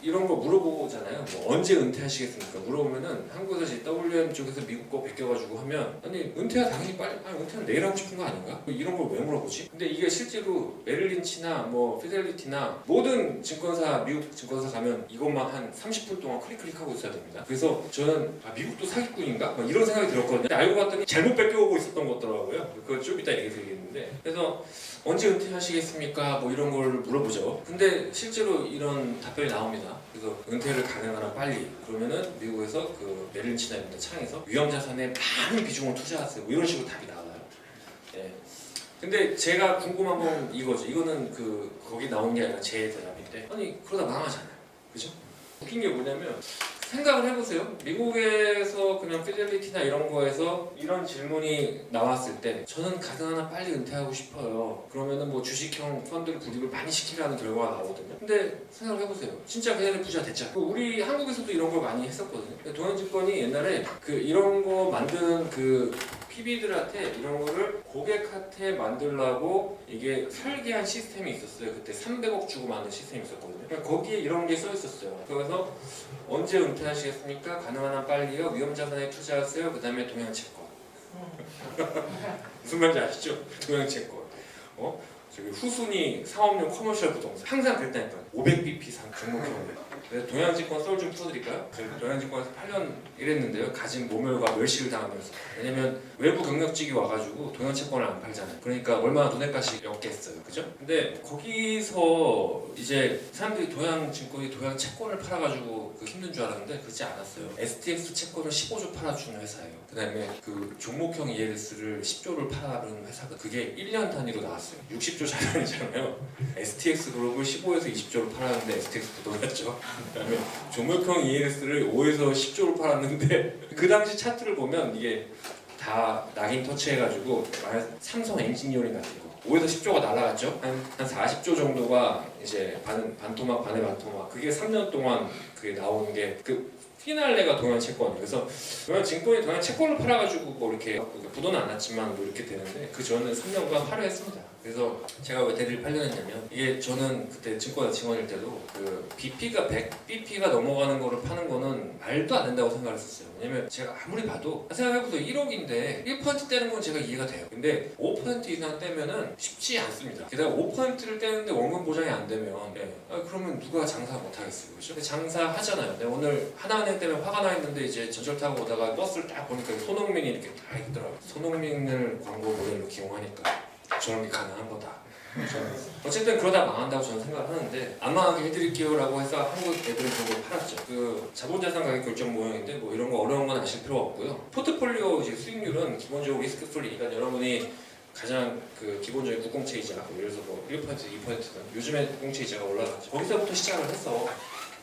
A: 이런 거 물어보잖아요. 뭐 언제 은퇴하시겠습니까? 물어보면은 한국에서 이제 WM 쪽에서 미국 거 베껴가지고 하면 은퇴가 당연히 빨리 은퇴는 내일 하고 싶은 거 아닌가? 이런 걸 왜 물어보지? 근데 이게 실제로 메릴린치나 뭐 피델리티나 모든 증권사 미국 증권사 가면 이것만 한 30분 동안 클릭하고 있어야 됩니다. 그래서 저는 미국도 사기꾼인가? 막 이런 생각이 들었거든요. 근데 알고 봤더니 잘못 베껴오고 있었던 것더라고요. 그거 좀 이따 얘기 드리겠는데 그래서 언제 은퇴하시겠습니까? 뭐 이런 걸 물어보죠. 근데 실제로 이런 답변이 나옵니다. 그래서 은퇴를 가능하나 빨리 그러면은 미국에서 그 메릴린치나 이런 데 창에서 위험자산에 많은 비중을 투자하세요. 뭐 이런 식으로 답이 나와요. 네. 근데 제가 궁금한 건 이거죠. 이거는 거기 나온 게 아니라 제 대답인데 그러다 망하잖아요. 그죠? 웃긴 게 뭐냐면 생각을 해보세요. 미국에서 그냥 피델리티나 이런 거에서 이런 질문이 나왔을 때 저는 가능하나 빨리 은퇴하고 싶어요. 그러면은 뭐 주식형 펀드를 구입을 많이 시키라는 결과가 나오거든요. 근데 생각을 해보세요. 진짜 걔네들 부자 됐잖아. 우리 한국에서도 이런 걸 많이 했었거든요. 동현증권이 옛날에 이런 거 만드는 PB들한테 이런 거를 고객한테 만들라고 이게 설계한 시스템이 있었어요. 그때 300억 주고 만든 시스템이 있었거든요. 그러니까 거기에 이런 게 써 있었어요. 그래서 언제 은퇴하시겠습니까? 가능한 한 빨리요. 위험자산에 투자하세요. 그 다음에 동양채권. 무슨 말인지 아시죠? 동양채권. 저기 후순위 상업용 커머셜 부동산. 항상 그랬다니까요. 500bp 상 종목형인데. 그래서 동양증권 썰 좀 풀어드릴까요? 제가 동양증권에서 8년 일했는데요. 가진 모멸과 멸시를 당하면서. 왜냐면 외부 경력직이 와가지고 동양채권을 안 팔잖아요. 그러니까 얼마나 눈엣가시 였겠어요. 그죠? 근데 거기서 이제 사람들이 동양증권이 동양채권을 팔아가지고 그 힘든 줄 알았는데 그렇지 않았어요. STX 채권을 15조 팔아주는 회사예요. 그 다음에 그 종목형 ELS를 10조를 파는 회사가 그게 1년 단위로 나왔어요. 60조 자산이잖아요. STX 그룹을 15에서 20조를 팔았는데 STX 부도났죠. 그다음에 종목형 ELS를 5에서 10조를 팔았는데 그 당시 차트를 보면 이게 다 낙인 터치해가지고 삼성 엔지니어링 같은 거 5에서 10조가 날아갔죠. 한 40조 정도가 이제 반토막 반의 반토막 그게 3년 동안 그게 나오는 게 그 피날레가 동양채권이에요. 그래서 동양증권이 동양채권을 팔아가지고 뭐 이렇게 부도는 안 났지만 뭐 이렇게 되는데 그 전에 3년간 화려했습니다. 그래서 제가 왜 대리를 8년 했냐면 이게 저는 그때 증권사 직원일 때도 그 BP가 100, BP가 넘어가는 거를 파는 거는 말도 안 된다고 생각을 했었어요. 왜냐면 제가 아무리 봐도 생각해보세요. 1억인데 1% 떼는 건 제가 이해가 돼요. 근데 5% 이상 떼면은 쉽지 않습니다. 게다가 5%를 떼는데 원금 보장이 안 되면 그러면 누가 장사 못 하겠어요. 그죠? 근데 장사하잖아요. 근데 오늘 하나은행 때문에 화가 나 있는데 이제 전철 타고 오다가 버스를 딱 보니까 손흥민이 이렇게 딱 있더라고요. 손흥민을 광고 모델로 기용하니까 저런 게 가능한 거다. 어쨌든 그러다 망한다고 저는 생각을 하는데 안 망하게 해드릴게요 라고 해서 한국 애들은 그런 걸 팔았죠. 그 자본자산 가격 결정 모형인데 뭐 이런 거 어려운 건 아실 필요가 없고요. 포트폴리오 이제 수익률은 기본적으로 리스크 프리. 그러니까 여러분이 가장 그 기본적인 국공채 이자 예를 들어서 뭐 1%, 2%든 요즘에 국공채 이자가 올라갔죠. 거기서부터 시작을 했어.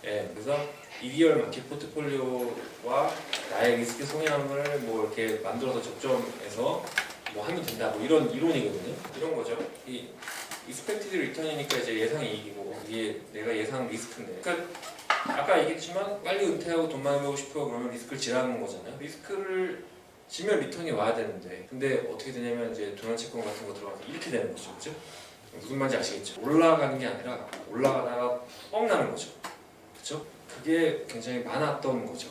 A: 그래서 2개월 만기 포트폴리오와 나의 리스크 성향을 뭐 이렇게 만들어서 적정해서 뭐 하면 된다 뭐 이런 이론이거든요. 이런 거죠. 이 익스펙티드 리턴이니까 이제 예상 이익이고 이게 내가 예상 리스크인데. 그러니까 아까 얘기했지만 빨리 은퇴하고 돈 많이 벌고 싶어 그러면 리스크를 지라는 거잖아요. 리스크를 지면 리턴이 와야 되는데 근데 어떻게 되냐면 이제 동양채권 같은 거 들어가서 이렇게 되는 거죠. 그죠? 무슨 말인지 아시겠죠? 올라가는 게 아니라 올라가다가 뻥 나는 거죠. 그죠? 그게 굉장히 많았던 거죠.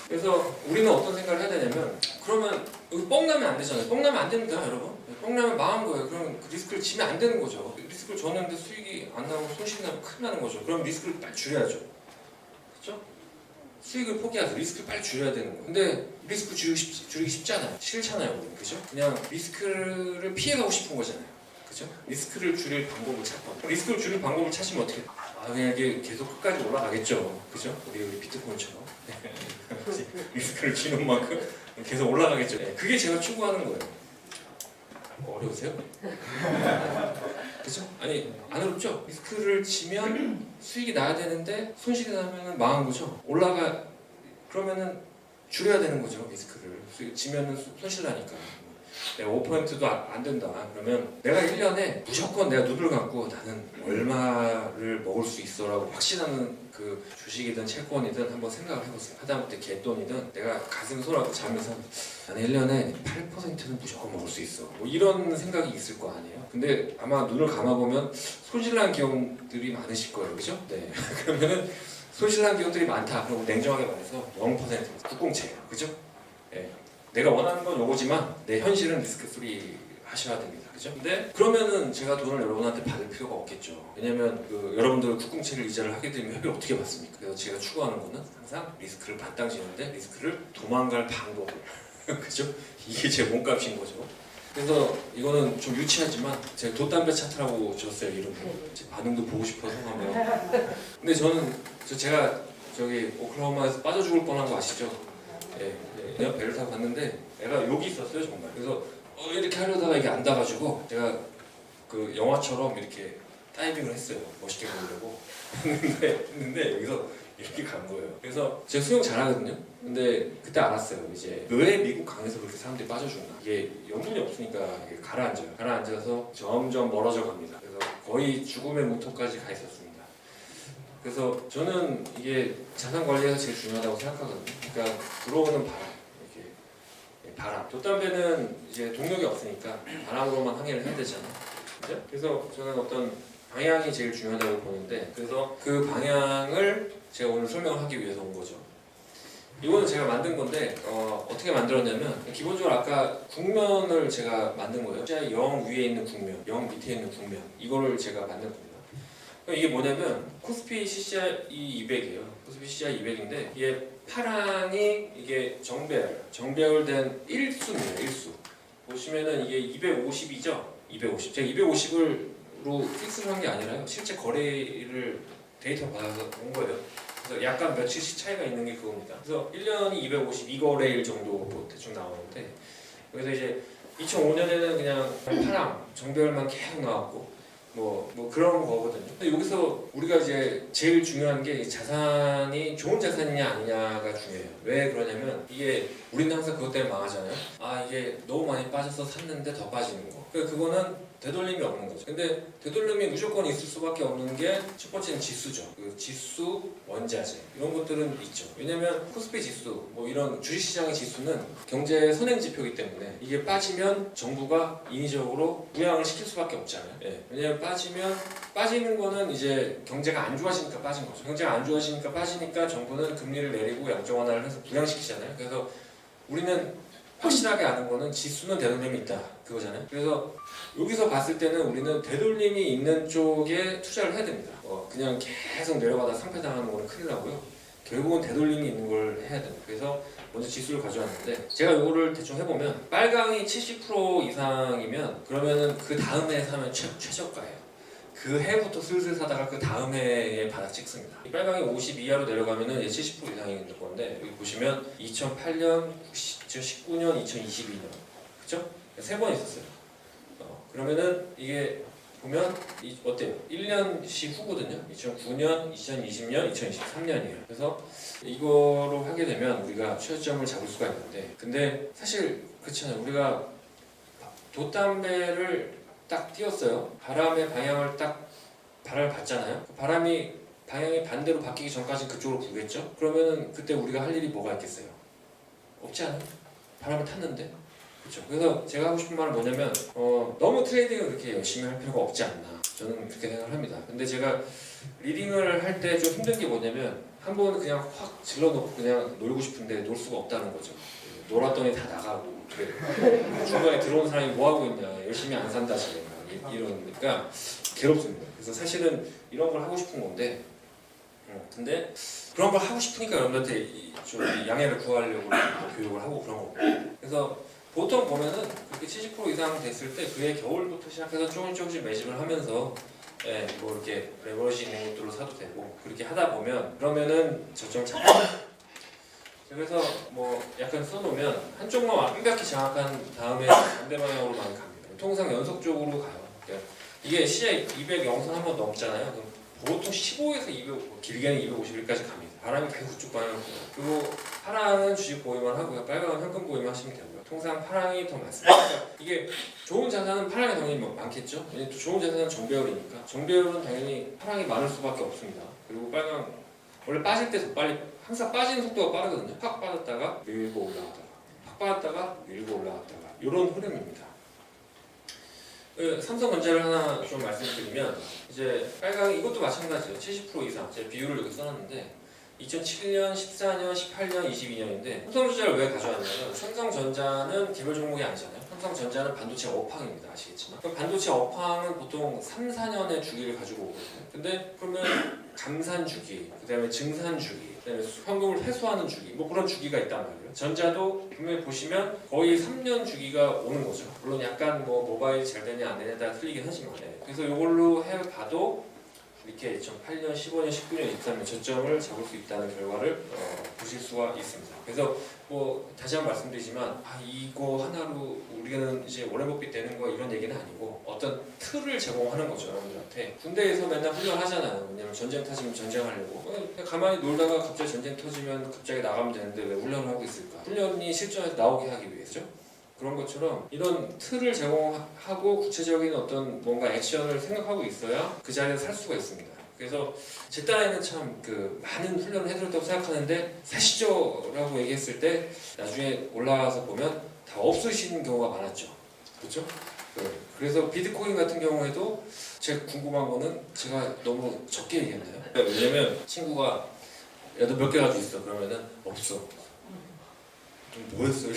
A: 그래서 우리는 어떤 생각을 해야 되냐면 그러면 여기 뻥 나면 안 되잖아요. 뻥 나면 안 됩니다, 여러분. 뻥 나면 망한 거예요. 그럼 그 리스크를 지면 안 되는 거죠. 리스크를 줬는데 수익이 안 나고 손실이 나면 큰일 나는 거죠. 그럼 리스크를 빨리 줄여야죠. 그렇죠? 수익을 포기하고 리스크를 빨리 줄여야 되는 거예요. 근데 리스크 줄이기 쉽잖아요. 싫잖아요, 우리는. 그죠? 그냥 리스크를 피해가고 싶은 거잖아요. 그죠? 리스크를 줄일 방법을 찾고 리스크를 줄일 방법을 찾으면 어떻게 그냥 이게 계속 끝까지 올라가겠죠. 그죠? 우리 비트코인처럼 리스크를 줄이는 만큼 계속 올라가겠죠. 그게 제가 추구하는 거예요. 어려우세요? 그죠? 아니 안 어렵죠? 리스크를 지면 수익이 나야 되는데 손실이 나면 망한 거죠. 그러면은 줄여야 되는 거죠. 리스크를 지면은 손실 나니까. 내가 5%도 안 된다. 그러면 내가 1년에 무조건 내가 눈을 감고 나는 얼마를 먹을 수 있어라고 확신하는 그 주식이든 채권이든 한번 생각을 해보세요. 하다못해 갯돈이든 내가 가슴 손하고 자면서 나는 1년에 8%는 무조건 먹을 수 있어. 뭐 이런 생각이 있을 거 아니에요. 근데 아마 눈을 감아보면 손실난 기업들이 많으실 거예요. 그죠? 네. 그러면은 손실난 기업들이 많다. 그리고 냉정하게 말해서 0% 국공채예요. 그죠? 네. 내가 원하는 건 요거지만 내 현실은 리스크 프리 하셔야 됩니다. 그죠? 근데 그러면은 제가 돈을 여러분한테 받을 필요가 없겠죠. 왜냐면 그 여러분들 국공채를 이자를 하게 되면 회비를 어떻게 받습니까? 그래서 제가 추구하는 거는 항상 리스크를 반땅지는데 리스크를 도망갈 방법을 그죠? 이게 제 몸값인 거죠. 그래서 이거는 좀 유치하지만 제가 돛담배 차트라고 줬어요 이름을. 제 반응도 보고 싶어서 한번. 근데 제가 저기 오클라호마에서 빠져 죽을 뻔한 거 아시죠? 내가 배를 타고 갔는데 애가 여기 있었어요 정말. 그래서 이렇게 하려다가 이게 안 닿아가지고 제가 그 영화처럼 이렇게 다이빙을 했어요. 멋있게 보이려고 했는데 여기서 이렇게 간 거예요. 그래서 제가 수영 잘하거든요. 근데 그때 알았어요. 이제 왜 미국 강에서 그렇게 사람들이 빠져주나. 이게 염분이 없으니까 이게 가라앉아요. 가라앉아서 점점 멀어져 갑니다. 그래서 거의 죽음의 문턱까지 가 있었습니다. 그래서 저는 이게 자산 관리가 제일 중요하다고 생각하거든요. 그러니까 들어오는 바람, 이렇게 바람. 돛담배는 이제 동력이 없으니까 바람으로만 항해를 해야 되잖아. 그죠? 그래서 저는 어떤 방향이 제일 중요하다고 보는데, 그래서 그 방향을 제가 오늘 설명을 하기 위해서 온 거죠. 이거는 제가 만든 건데 어떻게 만들었냐면, 기본적으로 아까 국면을 제가 만든 거예요. 진짜 0 위에 있는 국면, 0 밑에 있는 국면, 이거를 제가 만든 겁니다. 이게 뭐냐면 코스피 CCI 200이에요. 코스피 CCI 200인데 이게 파랑이 이게 정배열된 1수입니다. 1수. 보시면은 이게 250이죠. 250. 제가 250로 픽스를 한 게 아니라요. 실제 거래를 데이터 받아서 온 거예요. 그래서 약간 며칠씩 차이가 있는 게 그겁니다. 그래서 1년이 252거래일 정도 뭐 대충 나오는데, 그래서 이제 2005년에는 그냥 파랑 정배열만 계속 나왔고 뭐 그런 거거든요. 근데 여기서 우리가 이제 제일 중요한 게 자산이 좋은 자산이냐 아니냐가 중요해요. 왜 그러냐면 이게 우리는 항상 그것 때문에 망하잖아요. 아, 이게 너무 많이 빠져서 샀는데 더 빠지는 거. 그거는 되돌림이 없는 거죠. 근데 되돌림이 무조건 있을 수밖에 없는 게 첫 번째는 지수죠. 그 지수, 원자재 이런 것들은 있죠. 왜냐면 코스피 지수, 뭐 이런 주식시장의 지수는 경제 선행지표이기 때문에 이게 빠지면 정부가 인위적으로 부양을 시킬 수밖에 없잖아요. 예. 왜냐면 빠지는 거는 이제 경제가 안 좋아지니까 빠진 거죠. 경제가 안 좋아지니까 빠지니까 정부는 금리를 내리고 양적 완화를 해서 부양시키잖아요. 그래서 우리는 확실하게 아는 거는 지수는 되돌림이 있다, 그거잖아요. 그래서 여기서 봤을 때는 우리는 되돌림이 있는 쪽에 투자를 해야 됩니다. 그냥 계속 내려가다 상패당하는 거는 큰일 나고요. 결국은 되돌림이 있는 걸 해야 돼요. 그래서 먼저 지수를 가져왔는데, 제가 이거를 대충 해보면 빨강이 70% 이상이면 그러면은 그 다음 해에 사면 최저가예요. 그 해부터 슬슬 사다가 그 다음 해에 바닥 찍습니다. 이 빨강이 50 이하로 내려가면은 이제 70% 이상이 있는 건데, 여기 보시면 2008년, 2019년, 2022년, 그쵸? 세 번 있었어요. 그러면은 이게 보면 어때요? 1년씩 후거든요. 2009년, 2020년, 2023년이에요. 그래서 이거로 하게 되면 우리가 최저점을 잡을 수가 있는데, 근데 사실 그렇잖아요. 우리가 돛담배를 딱 띄웠어요. 바람의 방향을 딱 바람을 봤잖아요. 바람이 방향이 반대로 바뀌기 전까지는 그쪽으로 불겠죠? 그러면은 그때 우리가 할 일이 뭐가 있겠어요? 없지 않아요? 바람을 탔는데. 그렇죠. 그래서 제가 하고 싶은 말은 뭐냐면 너무 트레이딩을 그렇게 열심히 할 필요가 없지 않나, 저는 그렇게 생각을 합니다. 근데 제가 리딩을 할 때 좀 힘든 게 뭐냐면 한 번은 그냥 확 질러놓고 그냥 놀고 싶은데 놀 수가 없다는 거죠. 놀았더니 다 나가고 중간에 들어온 사람이 뭐 하고 있냐, 열심히 안 산다 지금 이러니까 괴롭습니다. 그래서 사실은 이런 걸 하고 싶은 건데, 근데 그런 걸 하고 싶으니까 여러분한테 좀 양해를 구하려고 교육을 하고 그런 거고. 그래서 보통 보면은 그렇게 70% 이상 됐을 때 그해 겨울부터 시작해서 조금씩 매집을 하면서 뭐 이렇게 레버리지 있는 것들로 사도 되고, 그렇게 하다 보면 그러면은 저점 잡고. 그래서 뭐 약간 써놓으면 한쪽만 완벽히 장악한 다음에 반대 방향으로만 갑니다. 통상 연속적으로 가요. 그러니까 이게 CI 200 영선 한번 넘잖아요. 그럼 보통 15에서 200, 길게는 250일까지 갑니다. 바람이 계속 그쪽 방향으로 가요. 그리고 파랑은 주식 보유만 하고요. 빨강은 현금 보유만 하시면 되고요. 통상 파랑이 더 많습니다. 그러니까 이게 좋은 자산은 파랑이 당연히 많겠죠. 왜냐면 또 좋은 자산은 정배열이니까. 정배열은 당연히 파랑이 많을 수밖에 없습니다. 그리고 빨강 원래 빠질 때 더 빨리, 항상 빠지는 속도가 빠르거든요. 확 빠졌다가 밀고 올라갔다가, 확 빠졌다가 밀고 올라갔다가, 이런 흐름입니다. 삼성전자를 하나 좀 말씀드리면, 이제 빨강이 이것도 마찬가지예요. 70% 이상. 제가 비율을 여기 써놨는데 2007년, 14년, 18년, 22년인데 삼성전자를 왜 가져왔냐면, 삼성전자는 개별 종목이 아니잖아요. 삼성전자는 반도체 업황입니다. 아시겠지만. 그럼 반도체 업황은 보통 3, 4년의 주기를 가지고 오거든요. 근데 그러면 감산 주기, 그 다음에 증산 주기, 그 다음에 현금을 회수하는 주기, 뭐 그런 주기가 있단 말이에요. 전자도 분명히 보시면 거의 3년 주기가 오는 거죠. 물론 약간 뭐 모바일 잘 되냐 안 되냐에 따라 틀리긴 하지만, 그래서 이걸로 해봐도 이렇게 2008년, 15년, 19년, 23년 저점을 잡을 수 있다는 결과를 보실 수가 있습니다. 그래서 뭐 다시 한번 말씀드리지만, 이거 하나로 우리는 이제 워렌 버핏 되는 거 이런 얘기는 아니고, 어떤 틀을 제공하는 거죠. 여러분들한테. 군대에서 맨날 훈련하잖아요. 왜냐면 전쟁 터지면 전쟁하려고. 그냥 가만히 놀다가 갑자기 전쟁 터지면 갑자기 나가면 되는데 왜 훈련을 하고 있을까? 훈련이 실전에서 나오게 하기 위해서죠. 그런 것처럼 이런 틀을 제공하고 구체적인 어떤 뭔가 액션을 생각하고 있어야 그 자리에서 살 수가 있습니다. 그래서 제 딴에는 참 많은 훈련을 해드렸다고 생각하는데, 사시죠라고 얘기했을 때 나중에 올라와서 보면 다 없으신 경우가 많았죠. 그렇죠? 그래서 비트코인 같은 경우에도 제가 궁금한 거는 제가 너무 적게 얘기했나요? 왜냐면 친구가 야 너 몇 개 가지고 있어? 그러면은 없어. 좀 뭐 했어?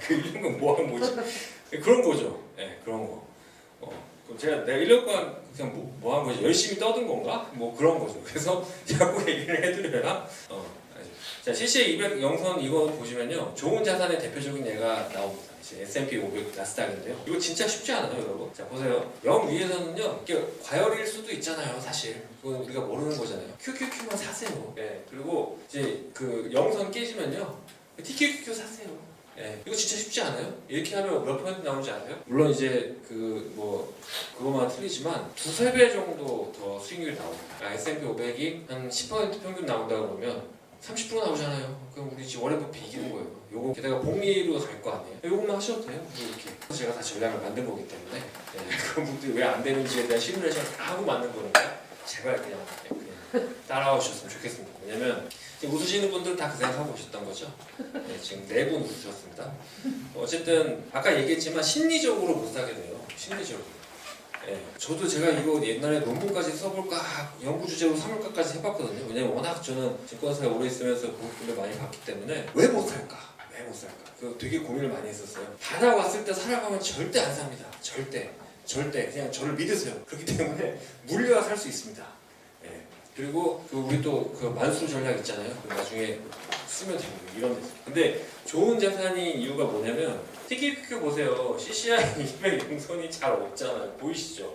A: 그 이런 건 뭐 한 거지? 그런 거죠. 네, 그런 거. 그럼 제가 내가 1년간 그냥 뭐 한 거지? 열심히 떠든 건가? 뭐 그런 거죠. 그래서 자꾸 얘기를 해드려야. 자, CCA 200 영선 이거 보시면요, 좋은 자산의 대표적인 예가 나옵니다. 이제 S&P 500 나스닥인데요. 이거 진짜 쉽지 않아요, 여러분. 자, 보세요. 영 위에서는요, 이게 과열일 수도 있잖아요, 사실. 그건 우리가 모르는 거잖아요. QQQ만 사세요. 예. 그리고 이제 그 영선 깨지면요, TQQQ 사세요. 예. 이거 진짜 쉽지 않아요? 이렇게 하면 몇 퍼센트 나오는지 아세요? 물론 이제 그거만 틀리지만 두세 배 정도 더 수익률이 나옵니다. S&P 500이 한 10% 평균 나온다 그러면 30% 나오잖아요. 그럼 우리 지금 워렌 버핏 이기는 거예요. 요거 게다가 복리로 갈 거 아니에요. 요것만 하셔도 돼요. 이렇게. 제가 다 전략을 만든 거기 때문에 그런 분들이 왜 안 되는지에 대한 시뮬레이션을 다 하고 만든 거니까 제발 그냥 따라와 주셨으면 좋겠습니다. 왜냐면 지금 웃으시는 분들은 다 그 생각하고 오셨던 거죠. 네, 지금 4분 웃으셨습니다. 어쨌든 아까 얘기했지만 심리적으로 못 사게 돼요. 심리적으로. 예, 저도 제가 이거 옛날에 논문까지 써볼까 연구 주제로 삼을까까지 해봤거든요. 왜냐면 워낙 저는 증권사에 오래 있으면서 고객들을 많이 봤기 때문에 왜 못 살까? 왜 못 살까? 그 되게 고민을 많이 했었어요. 바다 왔을 때 살아가면 절대 안 삽니다. 절대 그냥 저를 믿으세요. 그렇기 때문에 물려야 살 수 있습니다. 예, 그리고 우리 또 그 만수 전략 있잖아요. 나중에 쓰면 됩니다. 이런 데서. 근데 좋은 자산이 이유가 뭐냐면 TQQQ 보세요. CCI 200 영선이 잘 없잖아요. 보이시죠?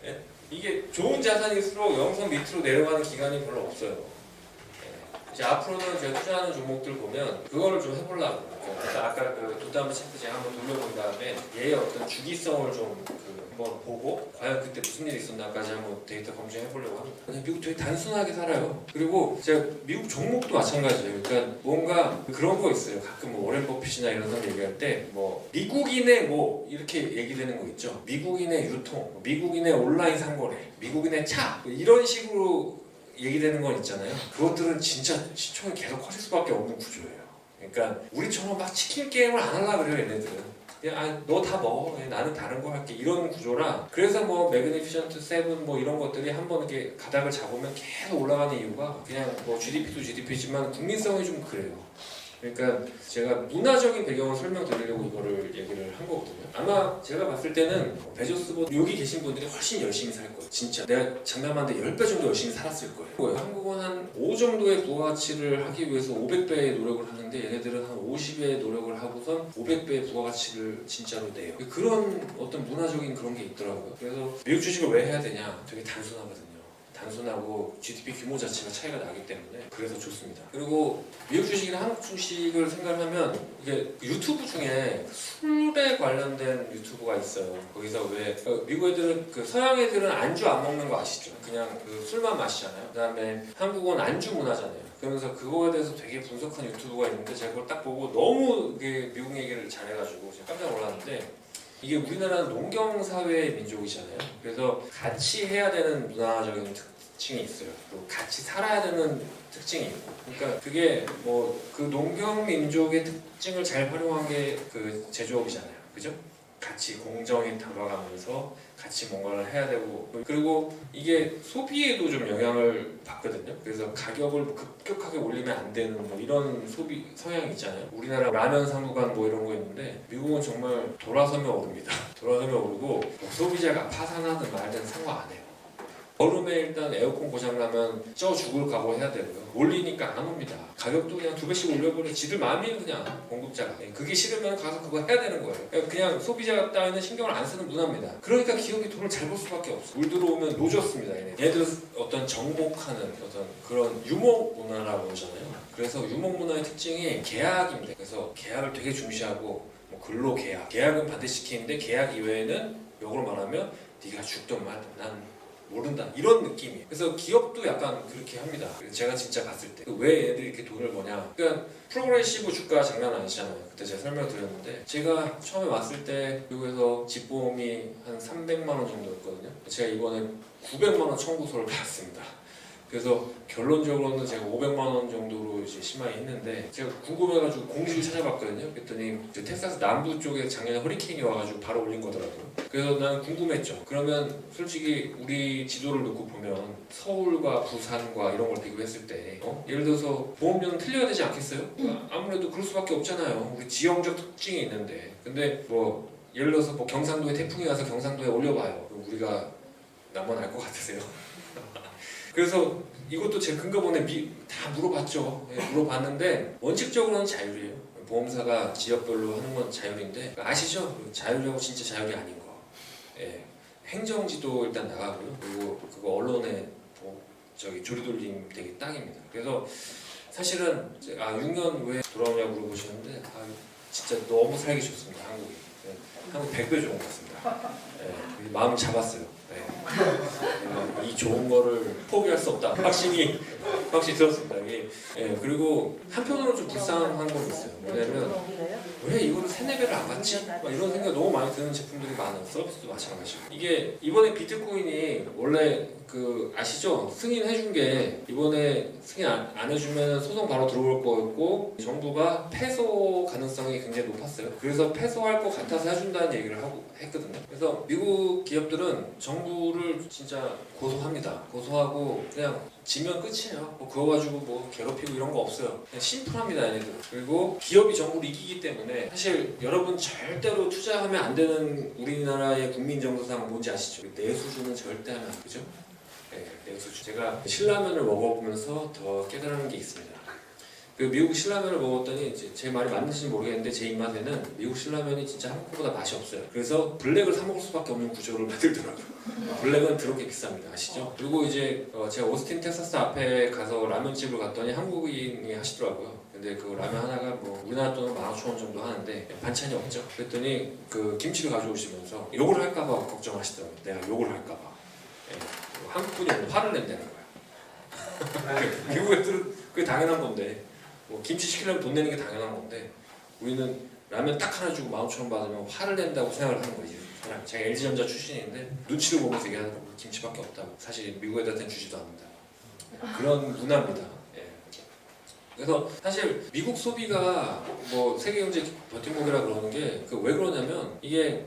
A: 예? 이게 좋은 자산일수록 영선 밑으로 내려가는 기간이 별로 없어요. 예. 이제 앞으로는 제가 투자하는 종목들 보면 그거를 좀 해보려고. 그러니까 아까 그 뒷담화 체크 제가 한번 돌려본 다음에 얘의 어떤 주기성을 좀 한번 보고 과연 그때 무슨 일이 있었나까지 한번 데이터 검증해보려고 합니다. 그냥 미국 되게 단순하게 살아요. 그리고 제가 미국 종목도 마찬가지예요. 그러니까 뭔가 그런 거 있어요. 가끔 뭐 워렌 버핏이나 이런 사람 얘기할 때 뭐 미국인의 뭐 이렇게 얘기되는 거 있죠. 미국인의 유통, 미국인의 온라인 상거래, 미국인의 차 이런 식으로 얘기되는 건 있잖아요. 그것들은 진짜 시총이 계속 커질 수밖에 없는 구조예요. 그러니까 우리처럼 막 치킨 게임을 안 하려고 그래요, 얘네들은. 그냥 너 다 먹어. 나는 다른 거 할게. 이런 구조라. 그래서 뭐 매그니피션트 7 뭐 이런 것들이 한번 이렇게 가닥을 잡으면 계속 올라가는 이유가 그냥 뭐 GDP도 GDP지만 국민성이 좀 그래요. 그러니까 제가 문화적인 배경을 설명드리려고 이거를 얘기를 한 거거든요. 아마 제가 봤을 때는 베조스보다 여기 계신 분들이 훨씬 열심히 살 거예요. 진짜 내가 장담하는데 10배 정도 열심히 살았을 거예요. 한국은 한 5 정도의 부가가치를 하기 위해서 500배의 노력을 하는데 얘네들은 한 50배의 노력을 하고선 500배의 부가가치를 진짜로 내요. 그런 어떤 문화적인 그런 게 있더라고요. 그래서 미국 주식을 왜 해야 되냐? 되게 단순하거든요. 단순하고 GDP 규모 자체가 차이가 나기 때문에 그래서 좋습니다. 그리고 미국 주식이나 한국 주식을 생각하면 이게 유튜브 중에 술에 관련된 유튜브가 있어요. 거기서 왜 미국 애들은 그 서양 애들은 안주 안 먹는 거 아시죠? 그냥 그 술만 마시잖아요. 그다음에 한국은 안주 문화잖아요. 그러면서 그거에 대해서 되게 분석한 유튜브가 있는데 제가 그걸 딱 보고 너무 미국 얘기를 잘해가지고 제가 깜짝 놀랐는데 이게 우리나라는 농경사회의 민족이잖아요. 그래서 같이 해야 되는 문화적인 특징이 있어요. 그리고 같이 살아야 되는 특징이 있고. 그러니까 그게 뭐 그 농경 민족의 특징을 잘 활용한 게 그 제조업이잖아요. 그죠? 같이 공정히 다뤄가면서 같이 뭔가를 해야 되고 그리고 이게 소비에도 좀 영향을 받거든요. 그래서 가격을 급격하게 올리면 안 되는 뭐 이런 소비 성향이 있잖아요. 우리나라 라면 사무관 뭐 이런 거 있는데 미국은 정말 돌아서면 오릅니다. 돌아서면 오르고 소비자가 파산하든 말든 상관 안 해요. 여름에 일단 에어컨 고장나면 쪄 죽을 각오 해야 되고요. 올리니까 안 옵니다. 가격도 그냥 2배씩 올려버려. 지들 마음이에요 그냥 공급자가. 그게 싫으면 가서 그거 해야 되는 거예요. 그냥 소비자 따위는 신경을 안 쓰는 문화입니다. 그러니까 기업이 돈을 잘 벌 수밖에 없어. 물 들어오면 노졌습니다. 얘들 어떤 정복하는 어떤 그런 유목 문화라고 하잖아요. 그래서 유목 문화의 특징이 계약입니다. 그래서 계약을 되게 중시하고 뭐 근로 계약은 반드시 시키는데 계약 이외에는 역으로 말하면 네가 죽든 말든 난 모른다 이런 느낌이에요. 그래서 기업도 약간 그렇게 합니다. 제가 진짜 봤을 때 왜 얘들이 이렇게 돈을 버냐. 그러니까 프로그레시브 주가 장난 아니잖아요. 그때 제가 설명드렸는데 제가 처음에 왔을 때 미국에서 집보험이 한 300만 원 정도였거든요. 제가 이번에 900만 원 청구서를 받았습니다. 그래서 결론적으로는 제가 500만 원 정도로 이제 심하게 했는데 제가 궁금해가지고 공지를 찾아봤거든요. 그랬더니 이제 텍사스 남부 쪽에 작년에 허리케인이 와가지고 바로 올린 거더라고요. 그래서 난 궁금했죠. 그러면 솔직히 우리 지도를 놓고 보면 서울과 부산과 이런 걸 비교했을 때 예를 들어서 보험료는 틀려야 되지 않겠어요? 아무래도 그럴 수밖에 없잖아요. 우리 지형적 특징이 있는데 근데 뭐 예를 들어서 뭐 경상도에 태풍이 와서 경상도에 올려봐요. 그럼 우리가 나만 알 것 같으세요? 그래서 이것도 제 근거본에 다 물어봤죠. 물어봤는데 원칙적으로는 자율이에요. 보험사가 지역별로 하는 건 자율인데 아시죠? 자율이라고 진짜 자율이 아닌 거. 예. 행정지도 일단 나가고요. 그리고 그거 언론에 조리돌림 되게 딱입니다. 그래서 사실은 6년 왜 돌아오냐고 물어보시는데 진짜 너무 살기 좋습니다. 한국이. 한국 100배 좋은 것 같습니다. 예. 마음 잡았어요. 이 좋은 거를 포기할 수 없다. 확실히 들었습니다. 그리고 한편으로 좀 불쌍한 건 있어요. 뭐냐면 왜 이거를 3-4배를 안 받지? 막 이런 생각 너무 많이 드는 제품들이 많아요. 서비스도 마찬가지고. 이게 이번에 비트코인이 원래 아시죠? 승인해준 게 이번에 승인 안 해주면 소송 바로 들어올 거였고 정부가 패소 가능성이 굉장히 높았어요. 그래서 패소할 것 같아서 해준다는 얘기를 했거든요. 그래서 미국 기업들은 정부를 진짜 고소합니다. 고소하고 그냥 지면 끝이에요. 뭐 그거 가지고 뭐 괴롭히고 이런 거 없어요. 그냥 심플합니다, 얘네들. 그리고 기업이 정부를 이기기 때문에 사실 여러분 절대로 투자하면 안 되는 우리나라의 국민 정서상 뭔지 아시죠? 내수주는 절대 하면 안 되죠. 네, 내수주. 제가 신라면을 먹어보면서 더 깨달은 게 있습니다. 미국 신라면을 먹었더니 이제 제 말이 맞는지는 모르겠는데 제 입맛에는 미국 신라면이 진짜 한국보다 맛이 없어요. 그래서 블랙을 사 먹을 수밖에 없는 구조를 만들더라고요. 블랙은 더럽게 비쌉니다. 아시죠? 그리고 이제 제가 오스틴 텍사스 앞에 가서 라면집을 갔더니 한국인이 하시더라고요. 근데 그 라면 하나가 뭐 우리나라 돈은 15,000원 정도 하는데 반찬이 없죠. 그랬더니 김치를 가져오시면서 욕을 할까봐 걱정하시더라고요. 내가 욕을 할까봐. 한국분이 오늘 화를 낸다는 거야. 미국 애들은 그게 당연한 건데 김치 시키려면 돈 내는 게 당연한 건데 우리는 라면 딱 하나 주고 15,000원 받으면 화를 낸다고 생각을 하는 거지. 제가 LG전자 출신인데 눈치를 보면서 얘기하는 거 김치밖에 없다고. 사실 미국 애들한테는 주지도 않는다. 그런 문화입니다. 그래서 사실 미국 소비가 뭐 세계 경제 버팀목이라 그러는 게 왜 그러냐면 이게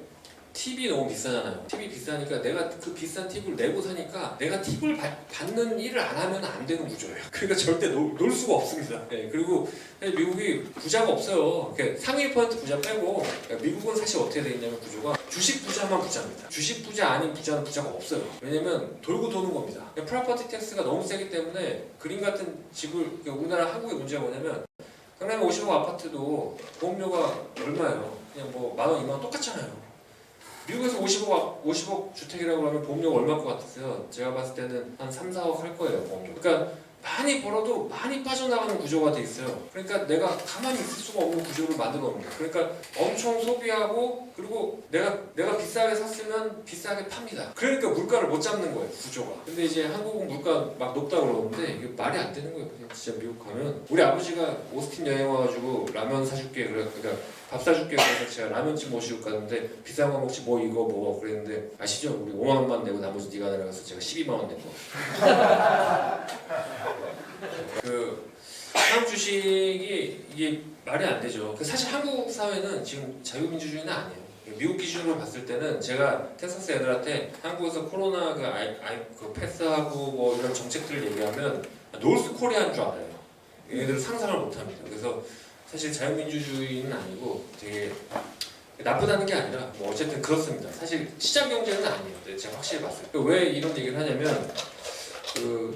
A: 팁이 너무 비싸잖아요. 팁이 비싸니까 내가 그 비싼 팁을 내고 사니까 내가 팁을 받는 일을 안 하면 안 되는 구조예요. 그러니까 절대 놀 수가 없습니다. 그리고 미국이 부자가 없어요. 그러니까 상위 1% 부자 빼고 미국은 사실 어떻게 되어 있냐면 구조가 주식 부자만 부자입니다. 주식 부자 아닌 부자는 부자가 없어요. 왜냐면 돌고 도는 겁니다. 프로퍼티 텍스가 너무 세기 때문에 그림 같은 집을 우리나라 한국의 문제가 뭐냐면 강남에 50억 아파트도 보험료가 얼마예요? 그냥 뭐 10,000원, 20,000원 똑같잖아요. 미국에서 50억 주택이라고 하면 보험료가 얼마일 것 같으세요? 제가 봤을 때는 한 3-4억 할 거예요, 보험료. 그러니까 많이 벌어도 많이 빠져나가는 구조가 돼 있어요. 그러니까 내가 가만히 있을 수가 없는 구조를 만들어 놓는 거예요. 그러니까 엄청 소비하고 그리고 내가 비싸게 샀으면 비싸게 팝니다. 그러니까 물가를 못 잡는 거예요, 구조가. 근데 이제 한국은 물가 막 높다고 그러는데 이게 말이 안 되는 거예요. 진짜 미국 가면 우리 아버지가 오스틴 여행 와가지고 라면 사줄게 그러니까 밥 사줄게 그래서 제가 라면집 모시고 가는데 비싼 거 먹지 뭐 이거 뭐 그랬는데 아시죠? 우리 5만 원만 내고 나머지 네가 내려가서 제가 12만 원 낸 거. 한국 주식이 이게 말이 안 되죠. 사실 한국 사회는 지금 자유민주주의는 아니에요. 미국 기준으로 봤을 때는 제가 텍사스 애들한테 한국에서 코로나가 패스하고 뭐 이런 정책들을 얘기하면 노스 코리아인 줄 알아요. 얘네들은 상상을 못합니다. 그래서 사실 자유민주주의는 아니고 되게 나쁘다는 게 아니라 뭐 어쨌든 그렇습니다. 사실 시장 경제는 아니에요. 제가 확실히 봤어요. 왜 이런 얘기를 하냐면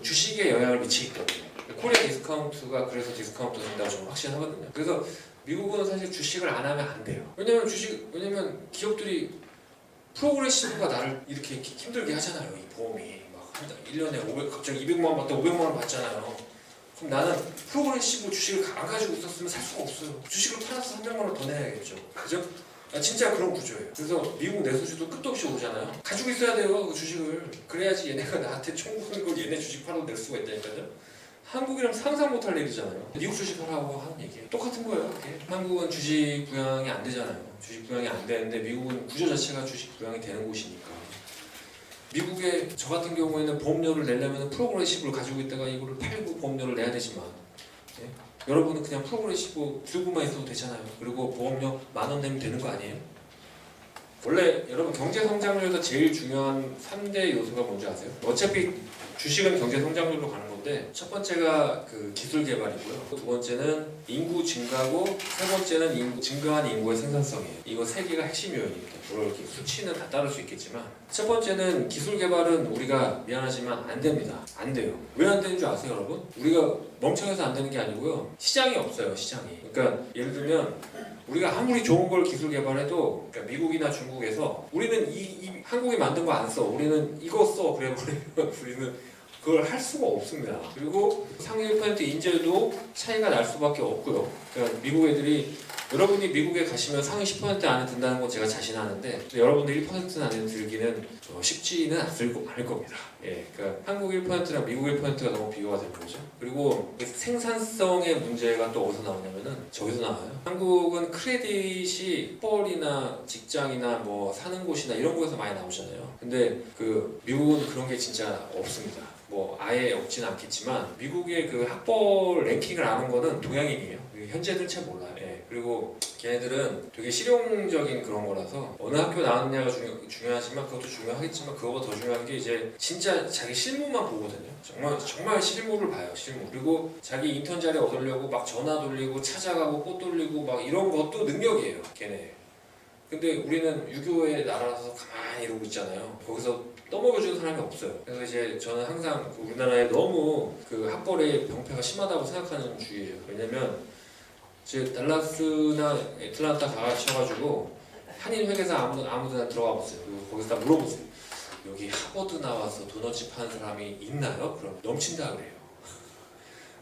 A: 주식에 영향을 미치기 때문에 코리아 디스카운트가 그래서 디스카운트 된다고 저는 확신하거든요. 그래서 미국은 사실 주식을 안 하면 안 돼요. 왜냐면 기업들이 프로그레시브가 나를 이렇게 힘들게 하잖아요. 이 보험이 막 1년에 갑자기 200만 원 받다 500만 원 받잖아요. 그럼 나는 프로그레시브 주식을 안 가지고 있었으면 살 수가 없어요. 주식을 팔아서 300만 원 더 내야겠죠. 그죠? 진짜 그런 구조예요. 그래서 미국 내수주도 끝도 없이 오잖아요. 가지고 있어야 돼요, 그 주식을. 그래야지 얘네가 나한테 총 부는 걸 얘네 주식 팔아도 낼 수가 있다니까요. 한국이랑 상상 못할 일이잖아요. 미국 주식 하라고 하는 얘기예요. 똑같은 거예요. 그게. 한국은 주식 부양이 안 되잖아요. 주식 부양이 안 되는데 미국은 구조 자체가 주식 부양이 되는 곳이니까. 미국의 저 같은 경우에는 보험료를 내려면 프로그레시브를 가지고 있다가 이거를 팔고 보험료를 내야 되지만 예? 여러분은 그냥 프로그레시브 들고만 있어도 되잖아요. 그리고 보험료 10,000원 내면 되는 거 아니에요? 원래 여러분 경제 성장률에서 제일 중요한 3대 요소가 뭔지 아세요? 어차피 주식은 경제 성장률로 가는 건데 첫 번째가 그 기술 개발이고요. 두 번째는 인구 증가고 세 번째는 증가한 인구의 생산성이에요. 이거 세 개가 핵심 요인입니다. 물론 이렇게 수치는 다 따를 수 있겠지만 첫 번째는 기술 개발은 우리가 미안하지만 안 됩니다. 안 돼요. 왜 안 되는 줄 아세요, 여러분? 우리가 멍청해서 안 되는 게 아니고요. 시장이 없어요, 시장이. 그러니까 예를 들면 우리가 아무리 좋은 걸 기술 개발해도 그러니까 미국이나 중국에서 우리는 이 한국이 만든 거 안 써. 우리는 이거 써. 그래버리면 우리는 그걸 할 수가 없습니다. 그리고 상위 1% 인재도 차이가 날 수밖에 없고요. 그러니까 미국 애들이 여러분이 미국에 가시면 상위 10% 안에 든다는 건 제가 자신하는데 여러분들 1% 안에 들기는 쉽지는 않을 겁니다. 예, 그러니까 한국 1%랑 미국 1%가 너무 비교가 되는 거죠. 그리고 생산성의 문제가 또 어디서 나오냐면은 저기서 나와요. 한국은 크레딧이 펄이나 직장이나 뭐 사는 곳이나 이런 곳에서 많이 나오잖아요. 근데 그 미국은 그런 게 진짜 없습니다. 뭐 아예 없진 않겠지만 미국의 그 학벌 랭킹을 아는 거는 동양인이에요. 현재는 잘 몰라요. 예. 그리고 걔네들은 되게 실용적인 그런 거라서 어느 학교 나왔느냐가 중요하지만 그것도 중요하겠지만 그거보다 더 중요한 게 이제 진짜 자기 실무만 보거든요. 정말 실무를 봐요. 실무. 그리고 자기 인턴 자리 얻으려고 막 전화 돌리고 찾아가고 꽃 돌리고 막 이런 것도 능력이에요. 걔네. 근데 우리는 유교의 나라라서 가만히 이러고 있잖아요. 거기서 떠먹여주는 사람이 없어요. 그래서 이제 저는 항상 우리나라에 너무 그 학벌의 병폐가 심하다고 생각하는 주의예요. 왜냐면 이제 달라스나 애틀란타 가셔가지고 한인 회계사 아무데나 들어가 보세요. 그리고 거기서 다 물어보세요. 여기 하버드 나와서 도넛집 하는 사람이 있나요? 그럼 넘친다 그래요.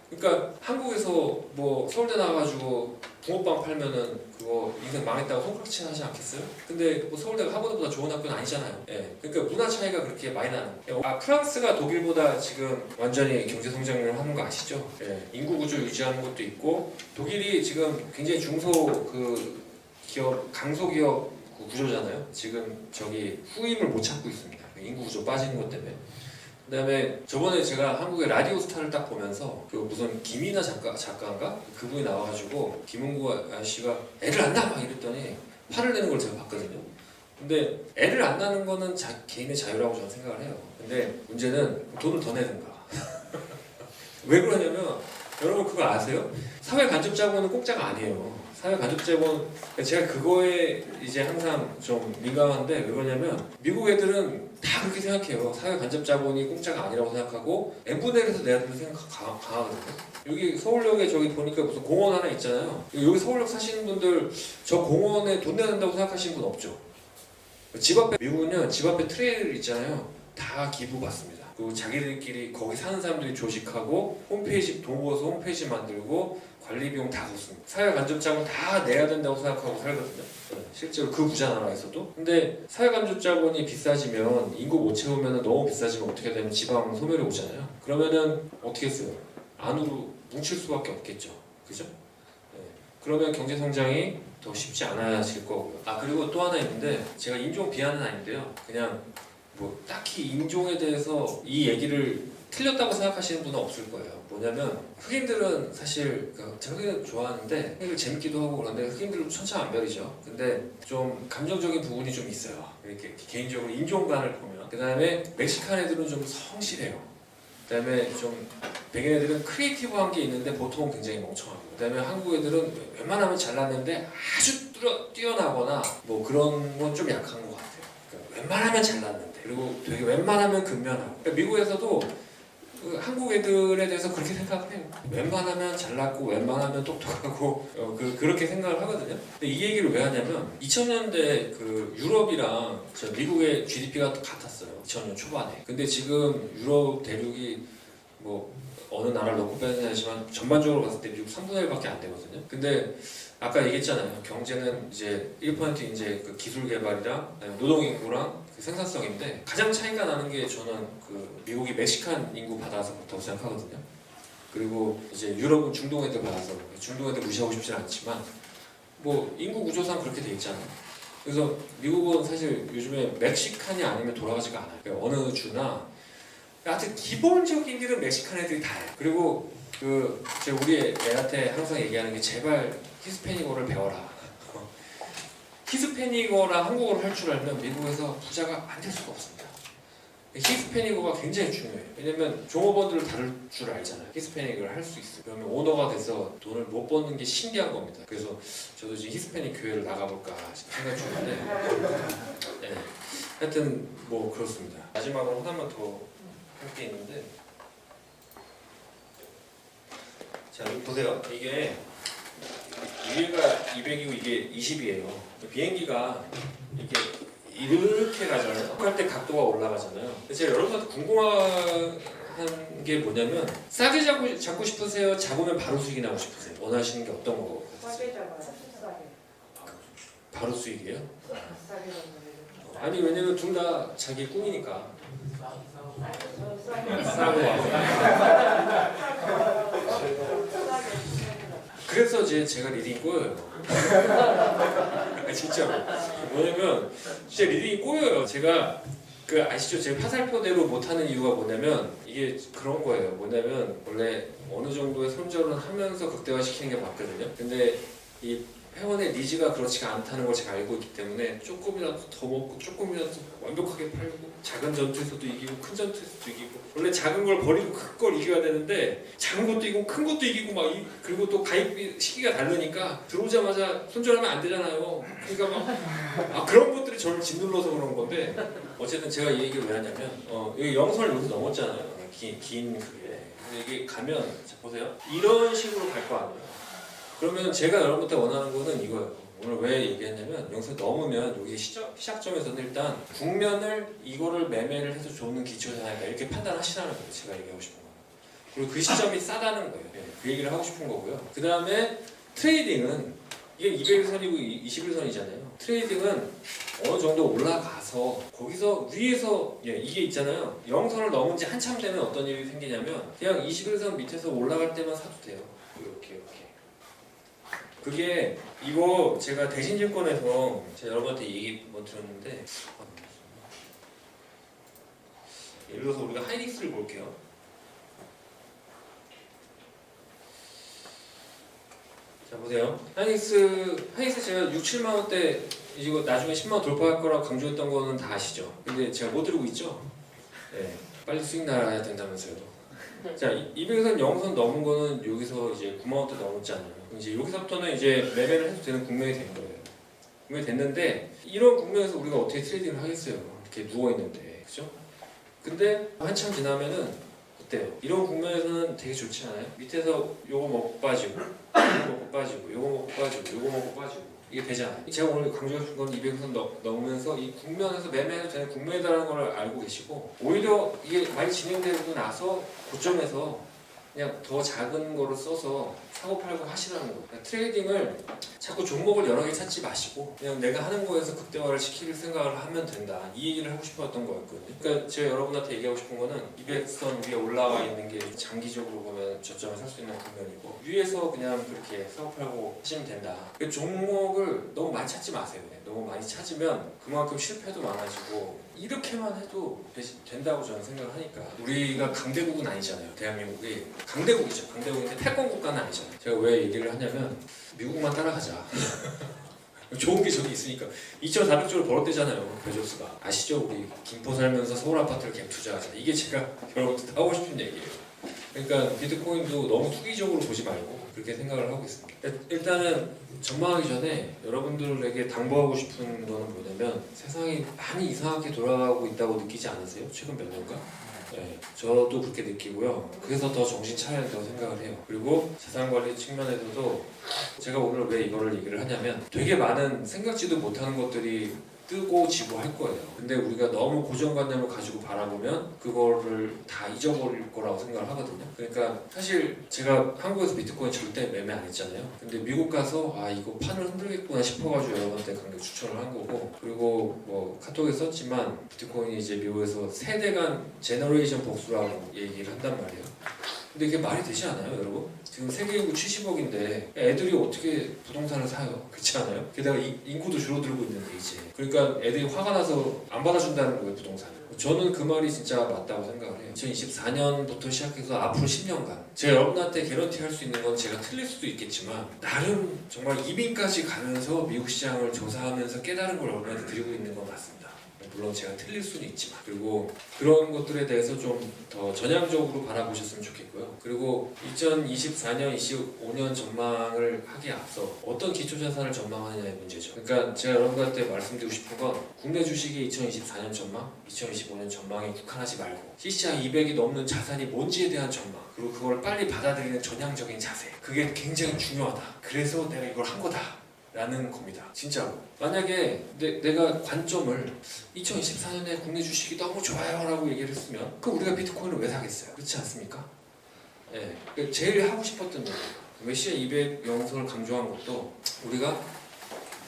A: 그러니까 한국에서 뭐 서울대 나와가지고 붕어빵 팔면은 그거 인생 망했다고 손가락질 하지 않겠어요? 근데 뭐 서울대가 하버드보다 좋은 학교는 아니잖아요. 예. 그러니까 문화 차이가 그렇게 많이 나는 거예요. 아, 프랑스가 독일보다 지금 완전히 경제 성장률을 하는 거 아시죠? 예. 인구 구조 유지하는 것도 있고 독일이 지금 굉장히 중소 그 기업 강소기업 구조잖아요. 지금 저기 후임을 못 찾고 있습니다. 인구 구조 빠지는 것 때문에. 그다음에 저번에 제가 한국의 라디오스타를 딱 보면서 그 무슨 김이나 작가인가 그분이 나와가지고 김은구 아저씨가 애를 안 낳아 막 이랬더니 화를 내는 걸 제가 봤거든요. 근데 애를 안 낳는 거는 개인의 자유라고 저는 생각을 해요. 근데 문제는 돈을 더 내든가. 왜 그러냐면 여러분 그거 아세요? 사회 간접 자본은 공짜가 아니에요. 사회 간접 자본 제가 그거에 이제 항상 좀 민감한데 왜 그러냐면 미국 애들은 다 그렇게 생각해요. 사회 간접 자본이 공짜가 아니라고 생각하고 n분의 1에서 내야 된다는 생각 강하거든요. 여기 서울역에 저기 보니까 무슨 공원 하나 있잖아요. 여기 서울역 사시는 분들 저 공원에 돈 내야 된다고 생각하시는 분 없죠? 집 앞에 미국은요 집 앞에 트레일 있잖아요. 다 기부받습니다. 그리고 자기들끼리 거기 사는 사람들이 조직하고 홈페이지 돈 모아서 홈페이지 만들고 관리 비용 다 줬습니다. 사회 간접 자본 다 내야 된다고 생각하고 살거든요. 실제로 그 부자 나라에서도. 근데 사회 간접 자본이 비싸지면 인구 못 채우면 너무 비싸지면 어떻게 되면 지방 소멸이 오잖아요. 그러면은 어떻게 했어요? 안으로 뭉칠 수밖에 없겠죠. 그죠? 네. 그러면 경제 성장이 더 쉽지 않아질 거고요. 아 그리고 또 하나 있는데 제가 인종 비하는 아닌데요. 그냥 뭐 딱히 인종에 대해서 이 얘기를 틀렸다고 생각하시는 분은 없을 거예요. 뭐냐면 흑인들은 사실 제가 흑인을 좋아하는데 흑인을 재밌기도 하고 그런데 흑인들은 천차만별이죠. 근데 좀 감정적인 부분이 좀 있어요. 이렇게 개인적으로 인종관을 보면 그 다음에 멕시칸 애들은 좀 성실해요. 그 다음에 좀 백인 애들은 크리에이티브한 게 있는데 보통은 굉장히 멍청하고 그 다음에 한국 애들은 웬만하면 잘났는데 아주 뛰어나거나 뭐 그런 건 좀 약한 것 같아요. 그러니까 웬만하면 잘났는데 그리고 되게 웬만하면 근면하고 그러니까 미국에서도 한국 애들에 대해서 그렇게 생각을 해요. 웬만하면 잘났고 웬만하면 똑똑하고 그렇게 생각을 하거든요. 근데 이 얘기를 왜 하냐면 2000년대 그 유럽이랑 미국의 GDP가 같았어요. 2000년 초반에. 근데 지금 유럽 대륙이 뭐 어느 나라를 넣고 빼야 하지만 전반적으로 봤을 때 미국 3분의 1밖에 안 되거든요. 근데 아까 얘기했잖아요. 경제는 이제 1% 이제 그 기술 개발이랑 노동 인구랑 그 생산성인데 가장 차이가 나는 게 저는 그 미국이 멕시칸 인구 받아서부터 생각하거든요. 그리고 이제 유럽은 중동 애들 받아서 중동 애들 무시하고 싶진 않지만 뭐 인구 구조상 그렇게 돼 있잖아요. 그래서 미국은 사실 요즘에 멕시칸이 아니면 돌아가지가 않아요. 그러니까 어느 주나 하여튼 기본적인 일은 멕시칸 애들이 다 해요. 그리고 제가 우리 애한테 항상 얘기하는 게 제발 히스패닉어를 배워라. 히스패닉어랑 한국어를 할 줄 알면 미국에서 부자가 안 될 수가 없습니다. 히스패닉어가 굉장히 중요해요. 왜냐면 종업원들을 다룰 줄 알잖아요. 히스패닉을 할 수 있어요. 그러면 오너가 돼서 돈을 못 버는 게 신기한 겁니다. 그래서 저도 지금 히스패닉 교회를 나가볼까 생각 중인데 네. 하여튼 뭐 그렇습니다. 마지막으로 하나만 더 할 게 있는데 자 여기 보세요. 이게 위에가 200이고 이게 20이에요. 비행기가 이게 이렇게 가잖아요. 할 때 각도가 올라가잖아요. 제가 여러분한테 궁금한 게 뭐냐면 싸게 잡고 싶으세요? 잡으면 바로 수익이 나고 싶으세요? 원하시는 게 어떤 거 같으세요?
C: 싸게 잡아요. 싸게.
A: 바로 수익이에요?
C: 싸게 잡아요.
A: 아니 왜냐면 둘 다 자기 꿈이니까
C: 싸게.
A: 싸고 와서 그래서 제가 리딩이 꼬여요. 진짜로. 뭐냐면 진짜 리딩이 꼬여요. 제가 아시죠? 제 화살표대로 못하는 이유가 뭐냐면 이게 그런 거예요. 뭐냐면 원래 어느 정도의 손절은 하면서 극대화 시키는 게 맞거든요. 근데 이 회원의 니즈가 그렇지가 않다는 걸 제가 알고 있기 때문에 조금이라도 더 먹고 조금이라도 완벽하게 팔고 작은 전투에서도 이기고 큰 전투에서도 이기고 원래 작은 걸 버리고 큰 걸 이겨야 되는데 작은 것도 이기고 큰 것도 이기고 그리고 또 가입 시기가 다르니까 들어오자마자 손절하면 안 되잖아요. 그러니까 그런 것들이 저를 짓눌러서 그런 건데 어쨌든 제가 이 얘기를 왜 하냐면 여기 영선을 여기서 넘었잖아요. 긴 그게. 근데 이게 가면 자 보세요. 이런 식으로 갈 거 아니에요. 그러면 제가 여러분한테 원하는 거는 이거예요. 오늘 왜 얘기했냐면 영상 넘으면 여기 시작점에서는 일단 국면을 이거를 매매를 해서 좋는 기초지 않을까 이렇게 판단하시라는 거예요. 제가 얘기하고 싶은 거예요. 그리고 그 시점이 싸다는 거예요. 그 얘기를 하고 싶은 거고요. 그 다음에 트레이딩은 이게 200일선이고 21선이잖아요. 트레이딩은 어느 정도 올라가서 거기서 위에서 이게 있잖아요. 영선을 넘은 지 한참 되면 어떤 일이 생기냐면 그냥 21선 밑에서 올라갈 때만 사도 돼요. 이렇게. 그게 이거 제가 대신증권에서 제가 여러분한테 얘기 한번 들었는데 예를 들어서 우리가 하이닉스를 볼게요. 자 보세요. 하이닉스 제가 6, 7만 원대 이거 나중에 10만 원 돌파할 거라고 강조했던 거는 다 아시죠? 근데 제가 못 들고 있죠? 네, 빨리 수익 나야 된다면서요. 자 200선 0선 넘은 거는 여기서 이제 9만 원대 넘었잖아요. 이제 여기서부터는 이제 매매를 해도 되는 국면이 된 거예요. 국면이 됐는데 이런 국면에서 우리가 어떻게 트레이딩을 하겠어요? 이렇게 누워 있는데, 그죠? 근데 한참 지나면은 어때요? 이런 국면에서는 되게 좋지 않아요? 밑에서 요거 먹고 빠지고, 요거 먹고 빠지고, 요거 먹고 빠지고, 요거 먹고 빠지고 이게 되잖아요. 제가 오늘 강조하고 싶은 건 200선 넘으면서 이 국면에서 매매해도 되는 국면이라는 걸 알고 계시고 오히려 이게 많이 진행되고 나서 고점에서 그냥 더 작은 거를 써서 사고 팔고 하시라는 거예요. 그러니까 트레이딩을 자꾸 종목을 여러 개 찾지 마시고 그냥 내가 하는 거에서 극대화를 시킬 생각을 하면 된다. 이 얘기를 하고 싶었던 거였거든요. 그러니까 제가 여러분한테 얘기하고 싶은 거는 200선 위에 올라와 있는 게 장기적으로 보면 저점을 살 수 있는 국면이고 위에서 그냥 그렇게 사고 팔고 하시면 된다. 그 종목을 너무 많이 찾지 마세요. 너무 많이 찾으면 그만큼 실패도 많아지고 이렇게만 해도 된다고 저는 생각을 하니까 우리가 강대국은 아니잖아요. 대한민국이 강대국이죠. 강대국인데 패권 국가는 아니잖아요. 제가 왜 얘기를 하냐면 미국만 따라가자. 좋은 게 저기 있으니까 2,400조를 벌었대잖아요. 베조스가. 아시죠? 우리 김포 살면서 서울 아파트를 갭 투자하자. 이게 제가 여러분한테 하고 싶은 얘기예요. 그러니까 비트코인도 너무 투기적으로 보지 말고 그렇게 생각을 하고 있습니다. 일단은 전망하기 전에 여러분들에게 당부하고 싶은 거는 뭐냐면 세상이 많이 이상하게 돌아가고 있다고 느끼지 않으세요? 최근 몇 년간? 네, 저도 그렇게 느끼고요. 그래서 더 정신 차려야 된다고 생각을 해요. 그리고 자산관리 측면에서도 제가 오늘 왜 이거를 얘기를 하냐면 되게 많은 생각지도 못하는 것들이 뜨고 지고 할 거예요. 근데 우리가 너무 고정관념을 가지고 바라보면 그거를 다 잊어버릴 거라고 생각을 하거든요. 그러니까 사실 제가 한국에서 비트코인 절대 매매 안 했잖아요. 근데 미국 가서 이거 판을 흔들겠구나 싶어가지고 여러분한테 강력 추천을 한 거고 그리고 뭐 카톡에 썼지만 비트코인이 이제 미국에서 세대간 제너레이션 복수라고 얘기를 한단 말이에요. 근데 이게 말이 되지 않아요, 여러분? 지금 세계인구 70억인데 애들이 어떻게 부동산을 사요? 그렇지 않아요? 게다가 인구도 줄어들고 있는데 이제 그러니까 애들이 화가 나서 안 받아준다는 거예요, 부동산을. 저는 그 말이 진짜 맞다고 생각을 해요. 2024년부터 시작해서 앞으로 10년간 제가 여러분한테 개런티 할 수 있는 건 제가 틀릴 수도 있겠지만 나름 정말 이민까지 가면서 미국 시장을 조사하면서 깨달은 걸 여러분한테 드리고 있는 건 맞습니다. 물론 제가 틀릴 수는 있지만 그리고 그런 것들에 대해서 좀 더 전향적으로 바라보셨으면 좋겠고요. 그리고 2024년, 25년 전망을 하기에 앞서 어떤 기초자산을 전망하느냐의 문제죠. 그러니까 제가 여러분한테 말씀드리고 싶은 건 국내 주식의 2024년 전망, 2025년 전망에 국한하지 말고 CCI 200이 넘는 자산이 뭔지에 대한 전망 그리고 그걸 빨리 받아들이는 전향적인 자세 그게 굉장히 중요하다. 그래서 내가 이걸 한 거다. 라는 겁니다. 진짜로. 만약에 내가 관점을 2024년에 국내 주식이 너무 좋아요 라고 얘기를 했으면 그럼 우리가 비트코인을 왜 사겠어요? 그렇지 않습니까? 예. 제일 하고 싶었던 얘기예요. 메시아 200 영성을 강조한 것도 우리가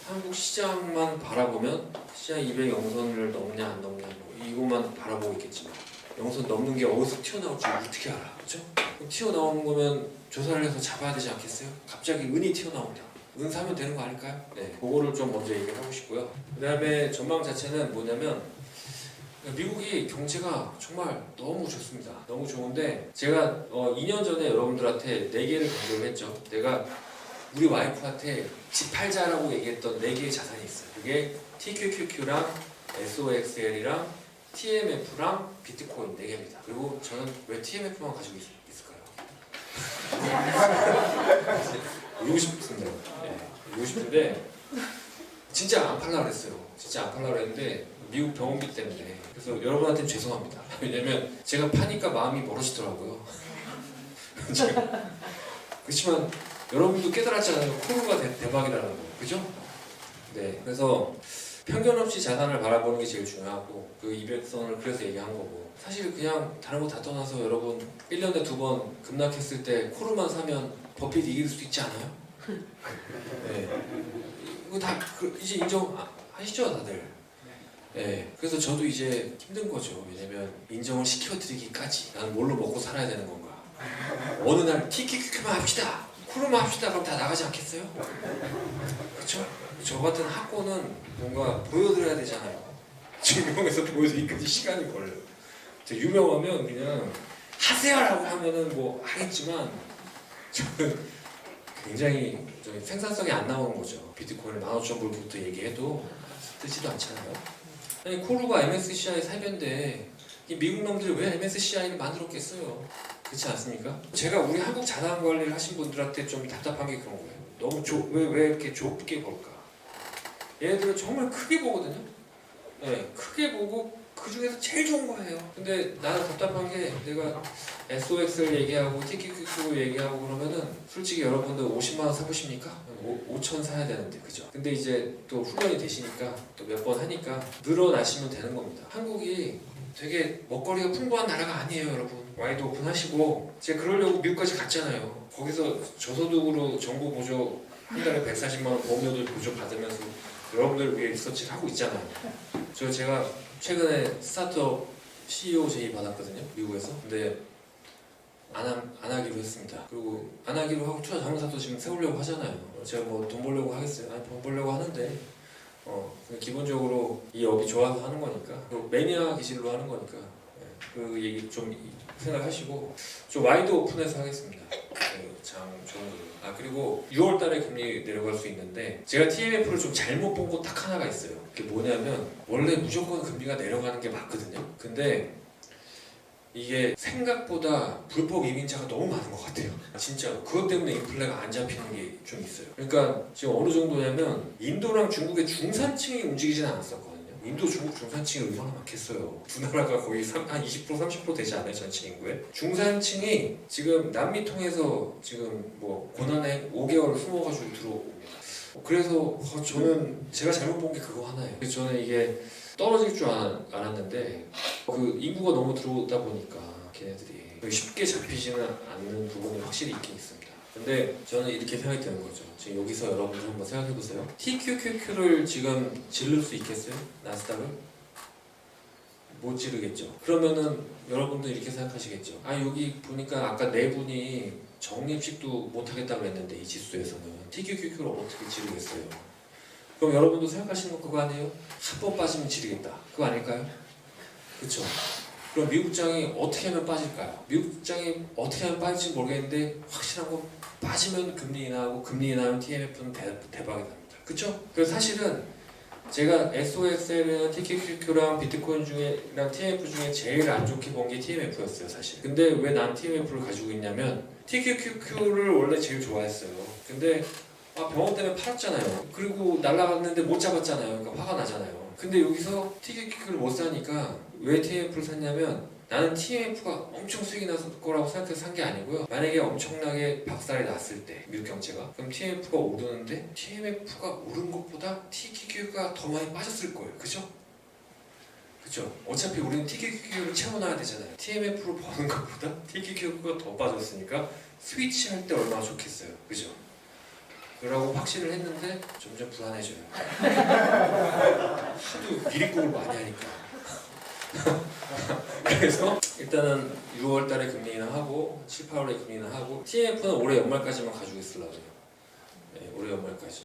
A: 한국 시장만 바라보면 시장 200 영선을 넘냐 안 넘냐 뭐 이것만 바라보고 있겠지만 영선 넘는 게 어디서 튀어나올지 어떻게 알아? 그렇죠? 튀어나오는 거면 조사를 해서 잡아야 되지 않겠어요? 갑자기 은이 튀어나온다. 은 사면 되는 거 아닐까요? 네, 그거를 좀 먼저 얘기를 하고 싶고요. 그 다음에 전망 자체는 뭐냐면 미국이 경제가 정말 너무 좋습니다. 너무 좋은데 제가 2년 전에 여러분들한테 4개를 강조를 했죠. 내가 우리 와이프한테 집 팔자라고 얘기했던 4개의 자산이 있어요. 그게 TQQQ랑 SOXL이랑 TMF랑 비트코인 4개입니다. 그리고 저는 왜 TMF만 가지고 있을까요? 이러고 싶습니다. 이러고 싶은데 진짜 안 팔라 그랬어요. 진짜 안 팔라 그랬는데 미국 병원비 때문에. 그래서 여러분한테는 죄송합니다. 왜냐면 제가 파니까 마음이 멀어지더라고요. 그렇지만 여러분도 깨달았잖아요. 코로나가 대박이라는 거. 그죠? 네. 그래서 편견 없이 자산을 바라보는 게 제일 중요하고 그 200선을 그래서 얘기한 거고 사실 그냥 다른 거 다 떠나서 여러분 1년에 2번 급락했을 때 코르만 사면 버핏 이길 수 있지 않아요? 네. 이거 다 이제 인정하시죠 다들? 네. 그래서 저도 이제 힘든 거죠. 왜냐면 인정을 시켜드리기까지 나는 뭘로 먹고 살아야 되는 건가? 어느 날 TQQQ만 합시다. 코르만 합시다. 그럼 다 나가지 않겠어요? 그렇죠? 저 같은 학고는 뭔가 보여드려야 되잖아요. 증명해서 보여드리기까지 시간이 걸려요. 유명하면 그냥 하세요라고 하면은 뭐 하겠지만 저는 굉장히 생산성이 안 나오는 거죠. 비트코인을 15,000불부터 얘기해도 뜨지도 않잖아요. 아니 코루가 MSCI 살변데 이 미국 놈들이 왜 MSCI를 만들었겠어요? 그렇지 않습니까? 제가 우리 한국 자산 관리를 하신 분들한테 좀 답답한 게 그런 거예요. 너무 왜 이렇게 좁게 볼까? 얘네들은 정말 크게 보거든요. 네, 크게 보고 그 중에서 제일 좋은 거예요. 근데 나는 답답한 게 내가 SOX를 얘기하고 TQQQ 얘기하고 그러면은 솔직히 여러분들 50만 원 사보십니까? 5천 사야 되는데 그죠? 근데 이제 또 훈련이 되시니까 또 몇 번 하니까 늘어나시면 되는 겁니다. 한국이 되게 먹거리가 풍부한 나라가 아니에요, 여러분. 와이드 오픈하시고 제가 그러려고 미국까지 갔잖아요. 거기서 저소득으로 정부 보조 한 달에 140만 원 보험료들 보조 받으면서 여러분들을 위해 리서치를 하고 있잖아요. 제가 최근에 스타트업 CEO 제의 받았거든요, 미국에서. 근데 안 하기로 했습니다. 그리고 안 하기로 하고 투자 자문사도 지금 세우려고 하잖아요. 제가 뭐 돈 벌려고 하겠어요? 아니 돈 벌려고 하는데 기본적으로 이 업이 좋아서 하는 거니까 매니아 기질로 하는 거니까 그 얘기 좀 생각하시고 좀 와이드 오픈해서 하겠습니다. 장 좋은 걸로. 그리고 6월달에 금리 내려갈 수 있는데 제가 TMF를 좀 잘못 본 거 딱 하나가 있어요. 그게 뭐냐면 원래 무조건 금리가 내려가는 게 맞거든요. 근데 이게 생각보다 불법 이민자가 너무 많은 것 같아요. 진짜로. 그것 때문에 인플레가 안 잡히는 게 좀 있어요. 그러니까 지금 어느 정도냐면 인도랑 중국의 중산층이 움직이진 않았었거든요. 인도, 중국 중산층이 얼마나 많겠어요. 두 나라가 거의 한 20% 30% 되지 않아요, 전체 인구에. 중산층이 지금 남미 통해서 지금 뭐 고난에 5개월 숨어가지고 들어옵니다. 그래서 저는 제가 잘못 본 게 그거 하나예요. 그래서 저는 이게 떨어질 줄 알았는데 그 인구가 너무 들어오다 보니까 걔네들이 쉽게 잡히지는 않는 부분이 확실히 있긴 있습니다. 근데 저는 이렇게 생각이 드는 거죠. 지금 여기서 여러분들 한번 생각해 보세요. TQQQ를 지금 질를 수 있겠어요? 나스닥을? 못 지르겠죠. 그러면은 여러분들 이렇게 생각하시겠죠. 아 여기 보니까 아까 네 분이 적립식도 못하겠다고 했는데 이 지수에서는 TQQQ를 어떻게 지르겠어요? 그럼 여러분도 생각하시는 거 그거 아니에요? 한 번 빠지면 지르겠다. 그거 아닐까요? 그쵸? 그럼 미국장이 어떻게 하면 빠질까요? 미국장이 어떻게 하면 빠질지 모르겠는데 확실한 건 빠지면 금리 인하하고 금리 인하하면 TMF는 대박이 납니다. 그쵸? 그래서 사실은 제가 SOXL이랑 TQQQ랑 비트코인 중에랑 TMF 중에 제일 안 좋게 본 게 TMF였어요 사실. 근데 왜 난 TMF를 가지고 있냐면 TQQQ를 원래 제일 좋아했어요. 근데 병원 때문에 팔았잖아요. 그리고 날라갔는데 못 잡았잖아요. 그러니까 화가 나잖아요. 근데 여기서 TQQQ를 못 사니까 왜 TMF를 샀냐면 나는 TMF가 엄청 수익이 났을 거라고 생각해서 산 게 아니고요. 만약에 엄청나게 박살이 났을 때 미국 경제가 그럼 TMF가 오르는데 TMF가 오른 것보다 TQQQ가 더 많이 빠졌을 거예요. 그죠? 그죠? 어차피 우리는 TQQQ를 채워놔야 되잖아요. TMF로 버는 것보다 TQQQ가 더 빠졌으니까 스위치할 때 얼마나 좋겠어요. 그죠? 그러고 확신을 했는데 점점 불안해져요. 하도 미리국을 많이 하니까. 그래서 일단은 6월 달에 금리 인하하고 7, 8월에 금리 인하하고 TMF는 올해 연말까지만 가지고 있으려고요. 네, 올해 연말까지.